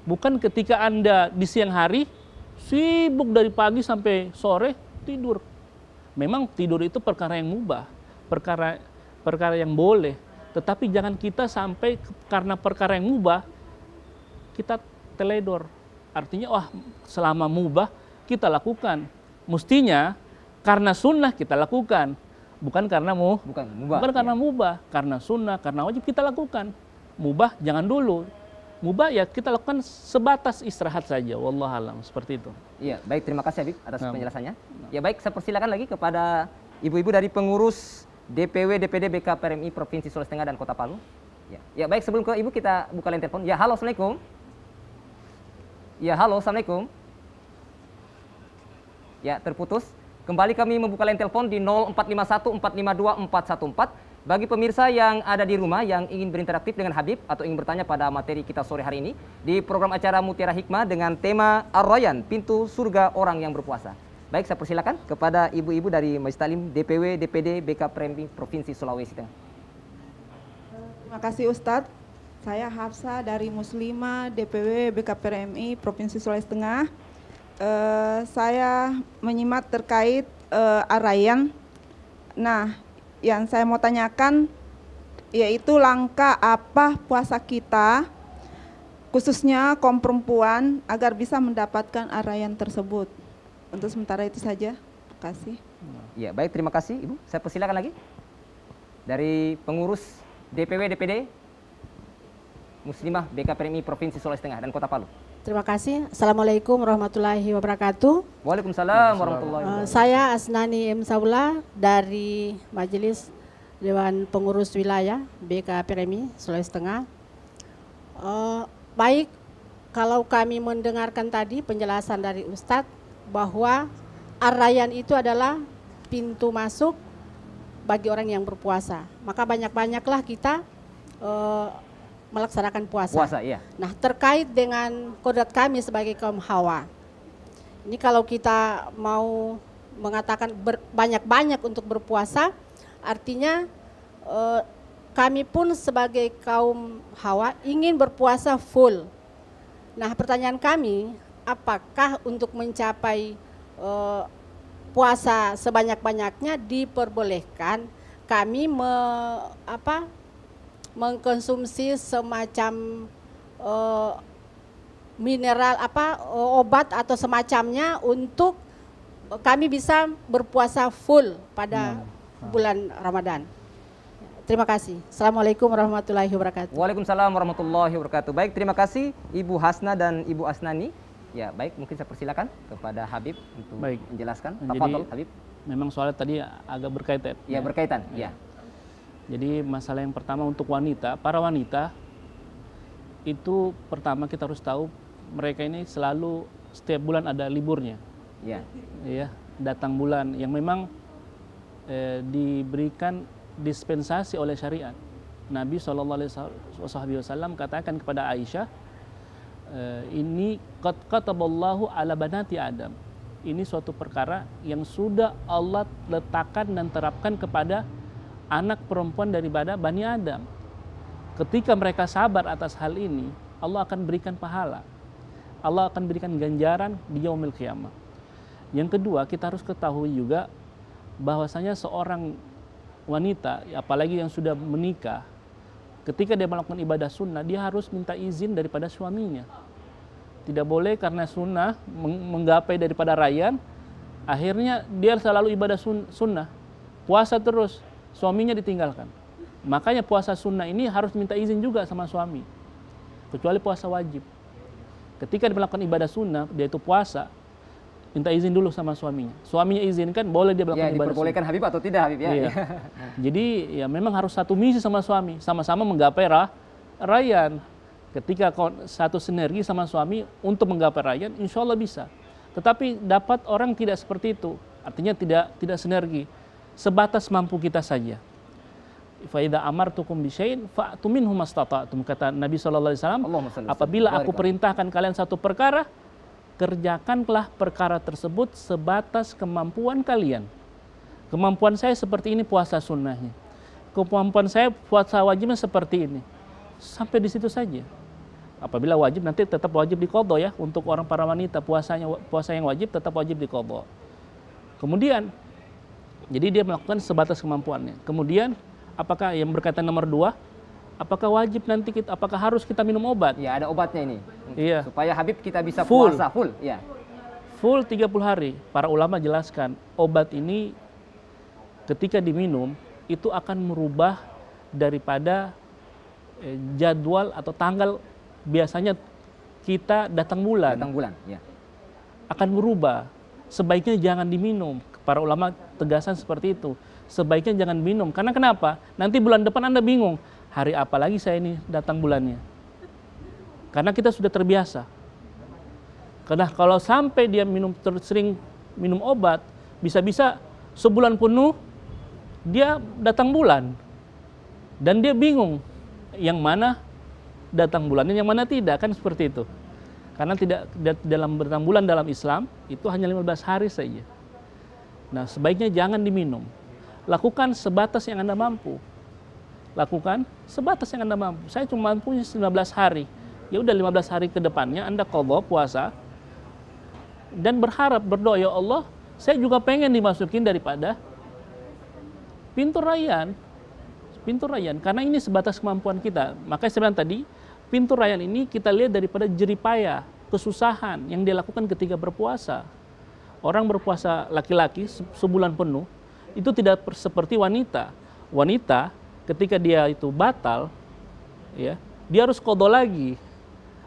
Bukan ketika Anda di siang hari sibuk dari pagi sampai sore tidur. Memang tidur itu perkara yang mubah, perkara yang boleh. Tetapi jangan kita sampai karena perkara yang mubah kita teledor. Artinya selama mubah kita lakukan. Mestinya karena sunnah kita lakukan, bukan karena karena mubah, karena sunnah, karena wajib kita lakukan. Mubah jangan dulu. Mubah ya kita lakukan sebatas istirahat saja. Wallahualam, seperti itu. Iya, baik, terima kasih Habib atas penjelasannya. Ya baik, saya persilakan lagi kepada ibu-ibu dari pengurus DPW DPD BK PRMI Provinsi Sulawesi Tengah dan Kota Palu. Ya baik, sebelum ke ibu kita buka line telepon. Ya, halo, assalamualaikum. Ya, halo, assalamualaikum. Ya, terputus. Kembali kami membuka line telepon di 0451 452 414. Bagi pemirsa yang ada di rumah yang ingin berinteraktif dengan Habib atau ingin bertanya pada materi kita sore hari ini di program acara Mutiara Hikmah dengan tema Ar-Rayyan, pintu surga orang yang berpuasa. Baik, saya persilakan kepada ibu-ibu dari Majelis Taklim DPW DPD BK PRMI Provinsi Sulawesi Tengah. Terima kasih Ustadz. Saya Hafsa dari Muslimah DPW BK PRMI Provinsi Sulawesi Tengah. Saya menyimak terkait Ar-Rayyan. Nah, yang saya mau tanyakan yaitu langkah apa puasa kita khususnya kaum perempuan agar bisa mendapatkan Ar-Rayyan tersebut. Untuk sementara itu saja. Terima kasih. Ya, baik, terima kasih Ibu. Saya persilakan lagi dari pengurus DPW DPD Muslimah BK PRMI Provinsi Sulawesi Tengah dan Kota Palu. Terima kasih. Assalamualaikum warahmatullahi wabarakatuh. Waalaikumsalam warahmatullahi wabarakatuh. Saya Asnani M. Saula dari Majelis Dewan Pengurus Wilayah BK PRMI Sulawesi Tengah. Baik, kalau kami mendengarkan tadi penjelasan dari Ustadz bahwa Ar-Rayyan itu adalah pintu masuk bagi orang yang berpuasa. Maka banyak-banyaklah kita melaksanakan puasa. Iya. Nah, terkait dengan kodrat kami sebagai kaum Hawa, ini kalau kita mau mengatakan banyak-banyak untuk berpuasa, artinya kami pun sebagai kaum Hawa ingin berpuasa full. Nah, pertanyaan kami, apakah untuk mencapai puasa sebanyak-banyaknya diperbolehkan kami mengkonsumsi semacam mineral obat atau semacamnya untuk kami bisa berpuasa full pada bulan Ramadan. Terima kasih. Assalamualaikum warahmatullahi wabarakatuh. Waalaikumsalam warahmatullahi wabarakatuh. Baik, terima kasih Ibu Hasna dan Ibu Asnani. Ya, baik, mungkin saya persilakan kepada Habib untuk menjelaskan. Tafadhol, Habib. Memang soalnya tadi agak berkaitan. Ya, berkaitan. Ya. Jadi masalah yang pertama untuk wanita, para wanita itu pertama kita harus tahu mereka ini selalu setiap bulan ada liburnya. Ya. Ya, datang bulan yang memang diberikan dispensasi oleh syariat. Nabi SAW katakan kepada Aisyah, ini qad kataballahu ala banati Adam. Ini suatu perkara yang sudah Allah letakkan dan terapkan kepada anak perempuan daripada Bani Adam. Ketika mereka sabar atas hal ini, Allah akan berikan pahala. Allah akan berikan ganjaran di yaumil qiyamah. Yang kedua, kita harus ketahui juga bahwasanya seorang wanita, apalagi yang sudah menikah, ketika dia melakukan ibadah sunnah, dia harus minta izin daripada suaminya. Tidak boleh karena sunnah menggapai daripada rayyan, akhirnya dia selalu ibadah sunnah, puasa terus, suaminya ditinggalkan. Makanya puasa sunnah ini harus minta izin juga sama suami, kecuali puasa wajib. Ketika dia melakukan ibadah sunnah, dia itu puasa, minta izin dulu sama suaminya. Suaminya izinkan, boleh dia melakukan ibadah diperbolehkan sunnah. Habib atau tidak Habib ya? Iya. Jadi ya memang harus satu misi sama suami, sama-sama menggapai rayyan. Ketika satu sinergi sama suami untuk menggapai rayyan, insya Allah bisa. Tetapi dapat orang tidak seperti itu, artinya tidak sinergi. Sebatas mampu kita saja. Fa idza amartukum bi syai'in fa'tu minhu mastata'tum, kata Nabi sallallahu alaihi wasallam, apabila aku perintahkan kalian satu perkara, kerjakanlah perkara tersebut sebatas kemampuan kalian. Kemampuan saya seperti ini puasa sunnahnya. Kemampuan saya puasa wajibnya seperti ini. Sampai di situ saja. Apabila wajib nanti tetap wajib diqadha ya, untuk orang para wanita puasa yang wajib tetap wajib diqadha. Kemudian jadi dia melakukan sebatas kemampuannya. Kemudian apakah yang berkaitan nomor 2, apakah wajib nanti apakah harus kita minum obat? Ya, ada obatnya ini. Iya. Supaya Habib kita bisa puasa full, ya. Full 30 hari. Para ulama jelaskan, obat ini ketika diminum itu akan merubah daripada jadwal atau tanggal biasanya kita datang bulan. Datang bulan, ya. Akan berubah. Sebaiknya jangan diminum. Para ulama tegasan seperti itu. Sebaiknya jangan minum. Karena kenapa? Nanti bulan depan Anda bingung. Hari apa lagi saya ini datang bulannya? Karena kita sudah terbiasa. Karena kalau sampai dia sering minum obat, bisa-bisa sebulan penuh dia datang bulan. Dan dia bingung yang mana datang bulannya, yang mana tidak, kan seperti itu. Karena tidak dalam datang bulan dalam Islam itu hanya 15 hari saja. Nah, sebaiknya jangan diminum. Lakukan sebatas yang Anda mampu. Lakukan sebatas yang Anda mampu. Saya cuma mampu 19 hari. Ya udah 15 hari ke depannya Anda qadha puasa dan berharap, berdoa, ya Allah, saya juga pengen dimasukin daripada pintu rayyan. Pintu rayyan, karena ini sebatas kemampuan kita. Makanya saya bilang tadi, pintu rayyan ini kita lihat daripada jeripaya, kesusahan yang dia lakukan ketika berpuasa. Orang berpuasa laki-laki sebulan penuh, itu tidak seperti wanita. Wanita ketika dia itu batal, ya, dia harus qadha lagi.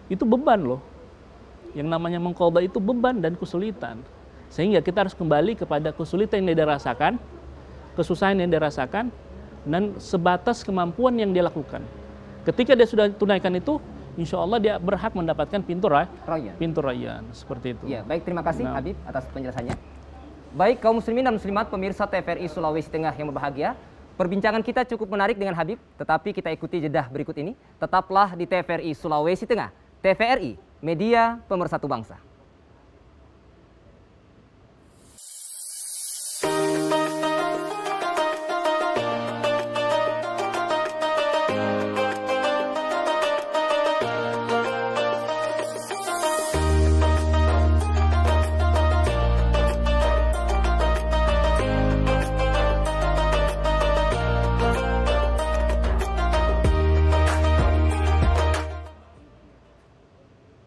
Itu beban loh. Yang namanya mengqadha itu beban dan kesulitan. Sehingga kita harus kembali kepada kesulitan yang dia rasakan, kesusahan yang dia rasakan, dan sebatas kemampuan yang dia lakukan. Ketika dia sudah tunaikan itu, insya Allah dia berhak mendapatkan pintu rayyan. Seperti itu. Ya, baik, terima kasih Habib atas penjelasannya. Baik, kaum muslimin dan muslimat pemirsa TVRI Sulawesi Tengah yang berbahagia, perbincangan kita cukup menarik dengan Habib, tetapi kita ikuti jeda berikut ini. Tetaplah di TVRI Sulawesi Tengah. TVRI, media pemersatu bangsa.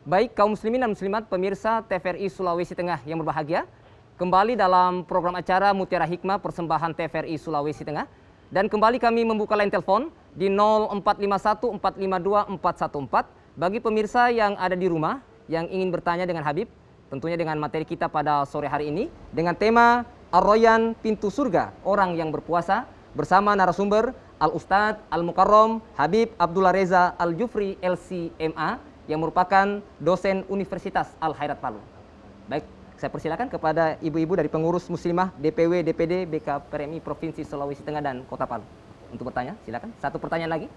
Baik kaum muslimin dan muslimat pemirsa TVRI Sulawesi Tengah yang berbahagia, kembali dalam program acara Mutiara Hikmah persembahan TVRI Sulawesi Tengah, dan kembali kami membuka line telepon di 0451 452 414 bagi pemirsa yang ada di rumah yang ingin bertanya dengan Habib, tentunya dengan materi kita pada sore hari ini dengan tema Ar-Royan Pintu Surga Orang yang Berpuasa bersama narasumber Al-Ustadz Al-Mukarram Habib Abdullah Reza Al-Jufri LCMA yang merupakan dosen Universitas Al-Khairat Palu. Baik, saya persilakan kepada ibu-ibu dari pengurus muslimah DPW DPD BKPRMI Provinsi Sulawesi Tengah dan Kota Palu untuk bertanya. Silakan. Satu pertanyaan lagi.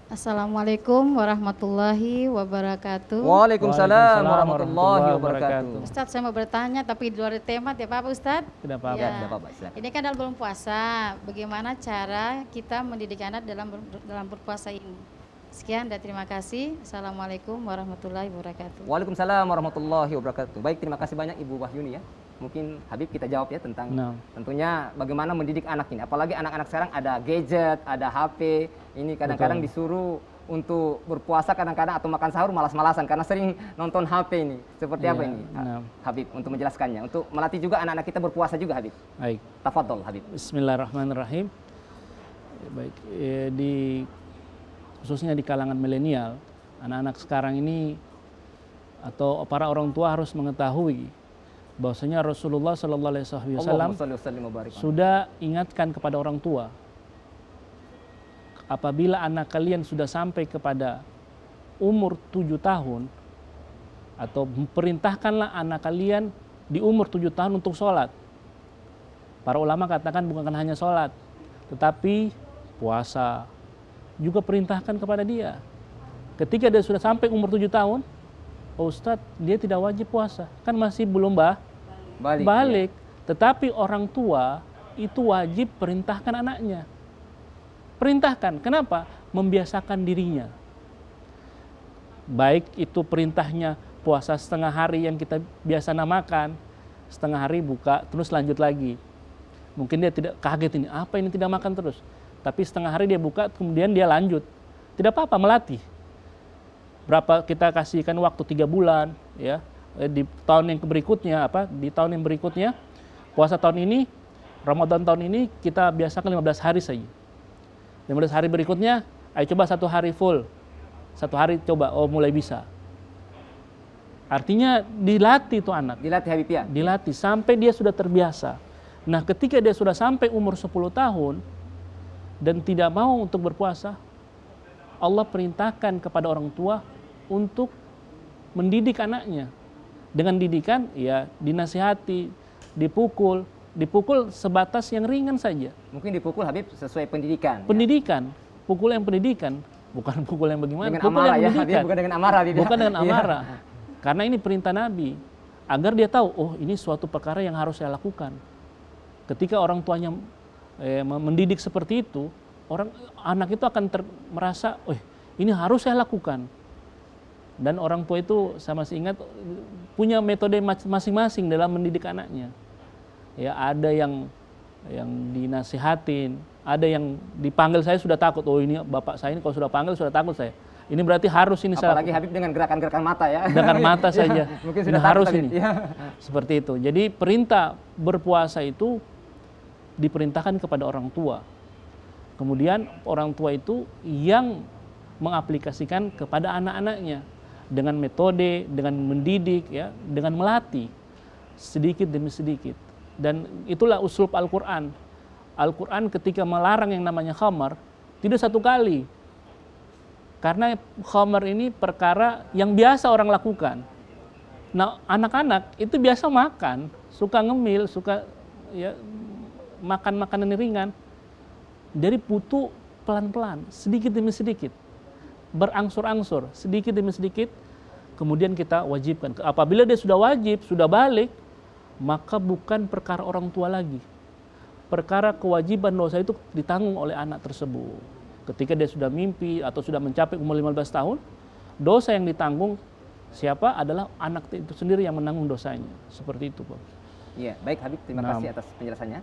Assalamualaikum warahmatullahi wabarakatuh. Waalaikumsalam warahmatullahi wabarakatuh. Ustadz, saya mau bertanya tapi di luar tema, tidak apa-apa Ustadz? Tidak apa-apa. Ya. Tidak apa-apa, silakan. Ini kan dalam bulan puasa, bagaimana cara kita mendidik anak dalam berpuasa ini? Sekian dan terima kasih. Assalamualaikum warahmatullahi wabarakatuh. Waalaikumsalam warahmatullahi wabarakatuh. Baik, terima kasih banyak Ibu Wahyuni ya. Mungkin Habib kita jawab ya tentang tentunya bagaimana mendidik anak ini. Apalagi anak-anak sekarang ada gadget, ada HP. Ini kadang-kadang disuruh untuk berpuasa kadang-kadang atau makan sahur malas-malasan karena sering nonton HP ini. Seperti apa ini Habib untuk menjelaskannya? Untuk melatih juga anak-anak kita berpuasa juga Habib. Baik. Tafadhol Habib. Bismillahirrahmanirrahim. Baik, khususnya di kalangan milenial, anak-anak sekarang ini atau para orang tua harus mengetahui bahwasanya Rasulullah SAW sudah ingatkan kepada orang tua, apabila anak kalian sudah sampai kepada umur 7 tahun atau perintahkanlah anak kalian di umur 7 tahun untuk sholat. Para ulama katakan bukan hanya sholat, tetapi puasa juga perintahkan kepada dia. Ketika dia sudah sampai umur 7 tahun, oh Ustadz, dia tidak wajib puasa, kan masih belum balik. Ya. Tetapi orang tua itu wajib perintahkan anaknya. Perintahkan, kenapa? Membiasakan dirinya. Baik itu perintahnya puasa setengah hari yang kita biasa namakan, setengah hari buka, terus lanjut lagi. Mungkin dia tidak kaget ini, apa ini tidak makan terus. Tapi setengah hari dia buka, kemudian dia lanjut. Tidak apa-apa, melatih. Berapa kita kasihkan waktu 3 bulan, ya. Di tahun yang berikutnya, di tahun yang berikutnya, puasa tahun ini, Ramadan tahun ini, kita biasakan 15 hari saja. 15 hari berikutnya, ayo coba 1 hari full. 1 hari coba, oh mulai bisa. Artinya dilatih tuh anak. Dilatih Habib ya? Dilatih, sampai dia sudah terbiasa. Nah ketika dia sudah sampai umur 10 tahun, dan tidak mau untuk berpuasa, Allah perintahkan kepada orang tua untuk mendidik anaknya. Dengan didikan, ya dinasihati, dipukul sebatas yang ringan saja. Mungkin dipukul Habib sesuai pendidikan. Pendidikan, pukul yang pendidikan, bukan pukul yang bagaimana. Dengan pukul amarah yang ya, Habib, bukan dengan amarah. Habib. Bukan dengan amarah. Karena ini perintah Nabi, agar dia tahu, oh ini suatu perkara yang harus saya lakukan. Ketika orang tuanya mendidik seperti itu, anak itu akan merasa, oh ini harus saya lakukan. Dan orang tua itu, saya masih ingat, punya metode masing-masing dalam mendidik anaknya. Ya ada yang dinasihatin, ada yang dipanggil, saya sudah takut. Oh ini bapak saya ini kalau sudah panggil sudah takut saya. Ini berarti harus ini. Apalagi Habib dengan gerakan-gerakan mata ya. Dengan mata saja. Mungkin sudah harus takut, ini. Ya. Seperti itu. Jadi perintah berpuasa itu diperintahkan kepada orang tua. Kemudian orang tua itu yang mengaplikasikan kepada anak-anaknya dengan metode, dengan mendidik, ya, dengan melatih sedikit demi sedikit. Dan itulah uslub Al-Quran. Al-Quran ketika melarang yang namanya khamar, tidak satu kali. Karena khamar ini perkara yang biasa orang lakukan. Nah, anak-anak itu biasa makan, suka ngemil, suka ya makan makanan ringan. Dari putu pelan-pelan, sedikit demi sedikit, berangsur-angsur, sedikit demi sedikit, kemudian kita wajibkan. Apabila dia sudah wajib, sudah balik, maka bukan perkara orang tua lagi. Perkara kewajiban dosa itu ditanggung oleh anak tersebut. Ketika dia sudah mimpi atau sudah mencapai umur 15 tahun, dosa yang ditanggung siapa adalah anak itu sendiri yang menanggung dosanya. Seperti itu, Pak. Iya, baik Habib, terima kasih atas penjelasannya.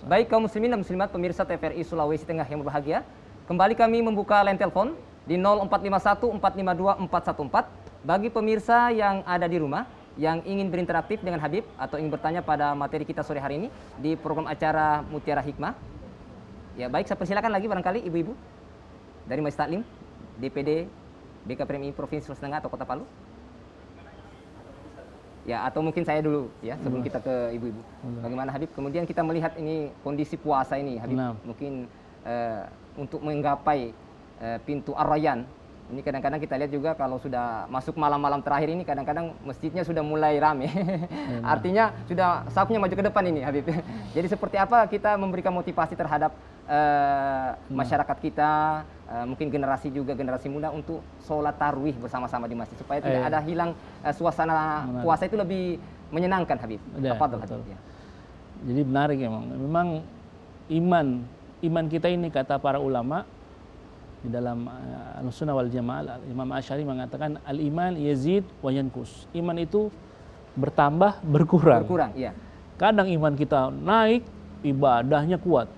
Baik kaum muslimin dan muslimat pemirsa TVRI Sulawesi Tengah yang berbahagia, kembali kami membuka line telepon di 0451 452 414 Bagi pemirsa yang ada di rumah, yang ingin berinteraktif dengan Habib atau ingin bertanya pada materi kita sore hari ini di program acara Mutiara Hikmah. Ya baik, saya persilakan lagi barangkali ibu-ibu dari Majelis Taklim, DPD BKPRMI Provinsi Sulawesi Tengah atau Kota Palu. Ya, atau mungkin saya dulu ya sebelum kita ke ibu-ibu. Bagaimana Habib? Kemudian kita melihat ini kondisi puasa ini Habib. Mungkin untuk menggapai pintu Ar-Rayyan. Ini kadang-kadang kita lihat juga kalau sudah masuk malam-malam terakhir ini kadang-kadang masjidnya sudah mulai rame. Artinya sudah safnya maju ke depan ini Habib. Jadi seperti apa kita memberikan motivasi terhadap masyarakat kita, mungkin generasi juga generasi muda untuk sholat tarawih bersama-sama di masjid supaya tidak ada hilang suasana puasa itu lebih menyenangkan Habib. Tafadhol Habib. Ya. Jadi menarik memang iman kita ini kata para ulama di dalam Ahlussunnah wal Jamaah, Imam Asy'ari mengatakan al-iman yazid wa yanqus. Iman itu bertambah berkurang. Berkurang, iya. Kadang iman kita naik, ibadahnya kuat,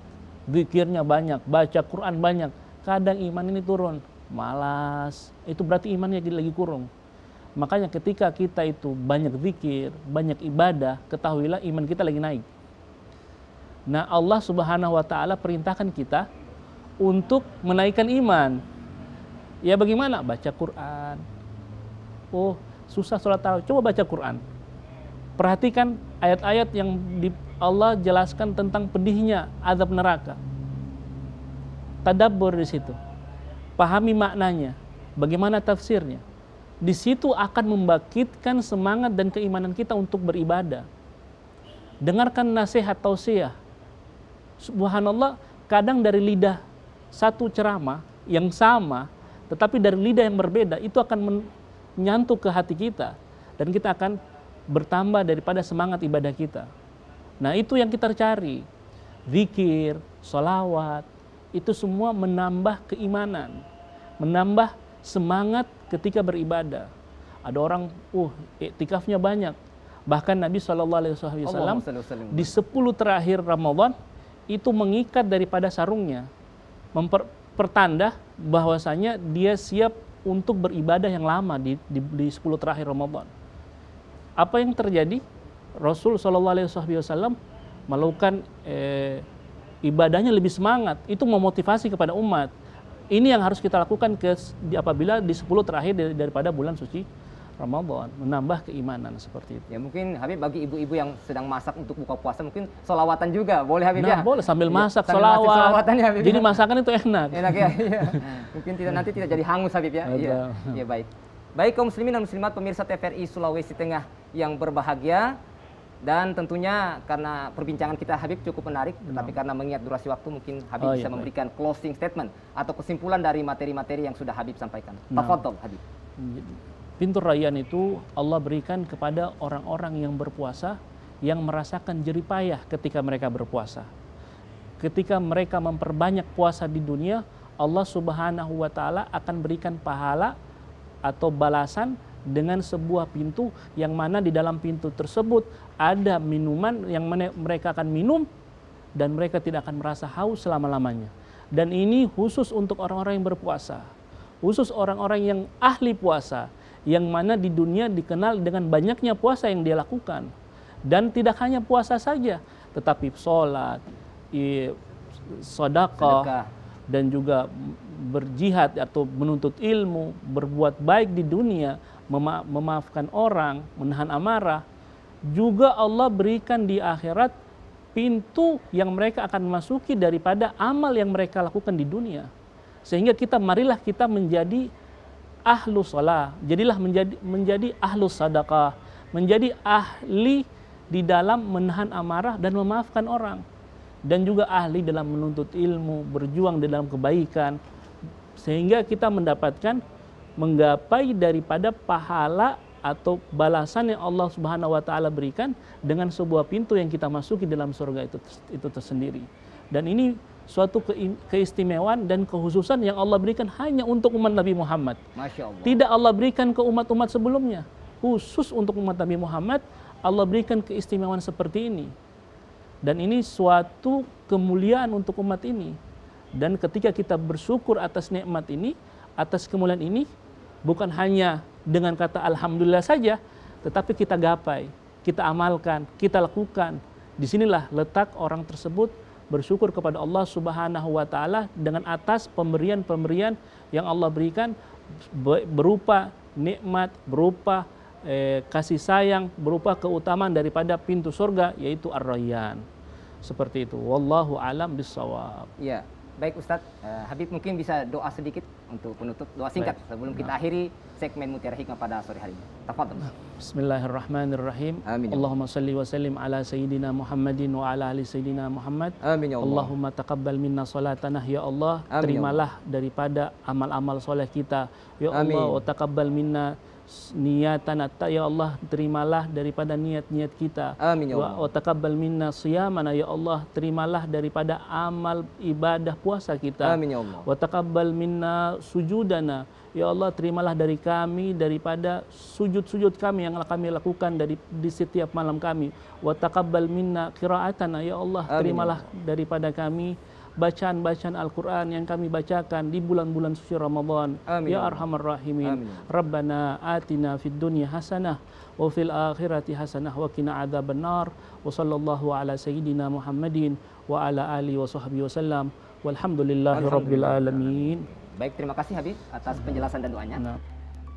zikirnya banyak, baca Quran banyak. Kadang iman ini turun, malas. Itu berarti imannya lagi kurang. Makanya ketika kita itu banyak zikir, banyak ibadah, ketahuilah iman kita lagi naik. Nah, Allah Subhanahu wa taala perintahkan kita untuk menaikkan iman. Ya bagaimana? Baca Quran. Oh, susah sholat tarawih. Coba baca Quran. Perhatikan ayat-ayat yang Allah jelaskan tentang pedihnya azab neraka. Tadabbur di situ. Pahami maknanya. Bagaimana tafsirnya. Di situ akan membangkitkan semangat dan keimanan kita untuk beribadah. Dengarkan nasihat tausiah. Subhanallah, kadang dari lidah satu ceramah yang sama, tetapi dari lidah yang berbeda, itu akan menyentuh ke hati kita. Dan kita akan bertambah daripada semangat ibadah kita. Nah itu yang kita cari. Zikir, sholawat, itu semua menambah keimanan. Menambah semangat ketika beribadah. Ada orang, iktikafnya banyak. Bahkan Nabi SAW di 10 terakhir Ramadan, itu mengikat daripada sarungnya. Pertanda bahwasanya dia siap untuk beribadah yang lama di 10 terakhir Ramadan. Apa yang terjadi? Rasul SAW melakukan ibadahnya lebih semangat. Itu memotivasi kepada umat. Ini yang harus kita lakukan apabila di 10 terakhir daripada bulan suci Ramadan, menambah keimanan seperti itu. Ya mungkin Habib bagi ibu-ibu yang sedang masak untuk buka puasa mungkin sholawatan juga boleh Habib ya? Boleh sambil masak sholawat. Jadi masakan itu enak. Enak ya. Iya. Mungkin nanti tidak jadi hangus Habib ya. Iya. Iya baik. Baik kaum muslimin dan muslimat pemirsa TVRI Sulawesi Tengah yang berbahagia, dan tentunya karena perbincangan kita Habib cukup menarik, tetapi karena mengingat durasi waktu mungkin Habib bisa memberikan closing statement atau kesimpulan dari materi-materi yang sudah Habib sampaikan. Tafadhol Habib. Pintu Rayyan itu Allah berikan kepada orang-orang yang berpuasa yang merasakan jerih payah ketika mereka berpuasa. Ketika mereka memperbanyak puasa di dunia, Allah Subhanahu wa taala akan berikan pahala atau balasan dengan sebuah pintu yang mana di dalam pintu tersebut ada minuman yang mereka akan minum dan mereka tidak akan merasa haus selama-lamanya. Dan ini khusus untuk orang-orang yang berpuasa. Khusus orang-orang yang ahli puasa, yang mana di dunia dikenal dengan banyaknya puasa yang dia lakukan. Dan tidak hanya puasa saja, tetapi sholat, sedekah, dan juga berjihad atau menuntut ilmu, berbuat baik di dunia, memaafkan orang, menahan amarah. Juga Allah berikan di akhirat pintu yang mereka akan masuki daripada amal yang mereka lakukan di dunia. Sehingga marilah kita menjadi ahlu sholat, jadilah menjadi ahlu sadaqah, menjadi ahli di dalam menahan amarah dan memaafkan orang, dan juga ahli dalam menuntut ilmu, berjuang dalam kebaikan, sehingga kita menggapai daripada pahala atau balasan yang Allah Subhanahu wa taala berikan dengan sebuah pintu yang kita masuki dalam surga itu tersendiri. Dan ini suatu keistimewaan dan kekhususan yang Allah berikan hanya untuk umat Nabi Muhammad. Masya Allah. Tidak Allah berikan ke umat-umat sebelumnya. Khusus untuk umat Nabi Muhammad, Allah berikan keistimewaan seperti ini. Dan ini suatu kemuliaan untuk umat ini. Dan ketika kita bersyukur atas nikmat ini, atas kemuliaan ini, bukan hanya dengan kata alhamdulillah saja, tetapi kita gapai, kita amalkan, kita lakukan. Disinilah letak orang tersebut bersyukur kepada Allah Subhanahu wa Ta'ala dengan atas pemberian-pemberian yang Allah berikan, berupa nikmat, berupa kasih sayang, berupa keutamaan daripada pintu surga, yaitu Ar-Rayyan. Seperti itu. Wallahu alam bissawab. Ya, baik Ustadz. Habib mungkin bisa doa sedikit untuk penutup, doa singkat sebelum kita akhiri segmen Mutiara Hikmah pada sore hari ini. Tafadhol. Bismillahirrahmanirrahim. Amin. Allahumma salli wa sallim ala sayyidina Muhammadin wa ala ali sayyidina Muhammad. Amin ya Allah. Allahumma taqabbal minna salatana ya Allah. Amin, terimalah daripada amal-amal soleh kita. Ya Amin. Allah, wa taqabbal minna niyatana, ya Allah, terimalah daripada niat-niat kita. Amin ya Allah. Wa taqabbal minna siyamana, ya Allah, terimalah daripada amal ibadah puasa kita. Amin ya Allah. Wa taqabbal minna sujudana, ya Allah, terimalah dari kami daripada sujud-sujud kami yang kami lakukan di setiap malam kami. Wa taqabbal minna qiraatana, ya Allah, terimalah daripada kami bacaan-bacaan Al-Quran yang kami bacakan di bulan-bulan suci Ramadan. Amin. Ya Arhamar Rahimin. Amin. Rabbana atina fid dunya hasanah wa fil akhirati hasanah wa qina adzabannar. Wa sallallahu ala sayyidina Muhammadin wa ala alihi wa sahbihi wasallam. Walhamdulillahi rabbil alamin. Baik, terima kasih Habib atas penjelasan dan doanya. Nah.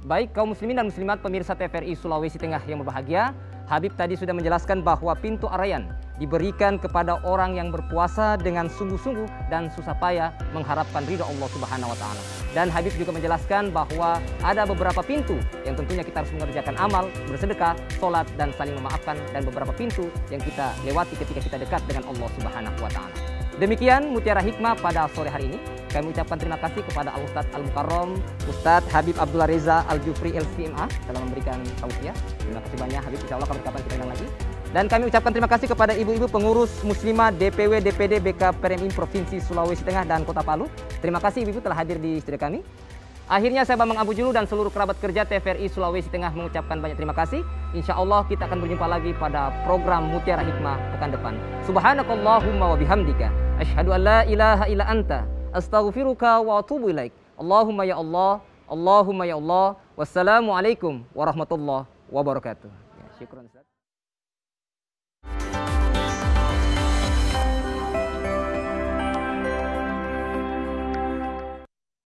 Baik kaum muslimin dan muslimat pemirsa TVRI Sulawesi Tengah yang berbahagia, Habib tadi sudah menjelaskan bahwa pintu Ar-Rayyan diberikan kepada orang yang berpuasa dengan sungguh-sungguh dan susah payah mengharapkan ridha Allah Subhanahu wa Ta'ala. Dan Habib juga menjelaskan bahwa ada beberapa pintu yang tentunya kita harus mengerjakan amal, bersedekah, sholat, dan saling memaafkan, dan beberapa pintu yang kita lewati ketika kita dekat dengan Allah Subhanahu wa Ta'ala. Demikian Mutiara Hikmah pada sore hari ini. Kami ucapkan terima kasih kepada Al-Ustadz Al-Mukarram, Ustadz Habib Abdullah Reza Al-Jufri LCMA telah memberikan tausiah. Terima kasih banyak Habib, insya Allah kapan-kapan kita undang lagi. Dan kami ucapkan terima kasih kepada ibu-ibu pengurus muslimah DPW DPD BK PRMI Provinsi Sulawesi Tengah dan Kota Palu. Terima kasih ibu-ibu telah hadir di studio kami. Akhirnya saya Bambang Abu Julu dan seluruh kerabat kerja TVRI Sulawesi Tengah mengucapkan banyak terima kasih. Insya Allah kita akan berjumpa lagi pada program Mutiara Hikmah pekan depan. Subhanakallahumma wa bihamdika asyhadu an la ilaha illa anta astaghfiruka wa atubu ilaik. Allahumma ya Allah, Allahumma ya Allah. Wassalamualaikum warahmatullahi wabarakatuh. Ya, syukran Ustaz.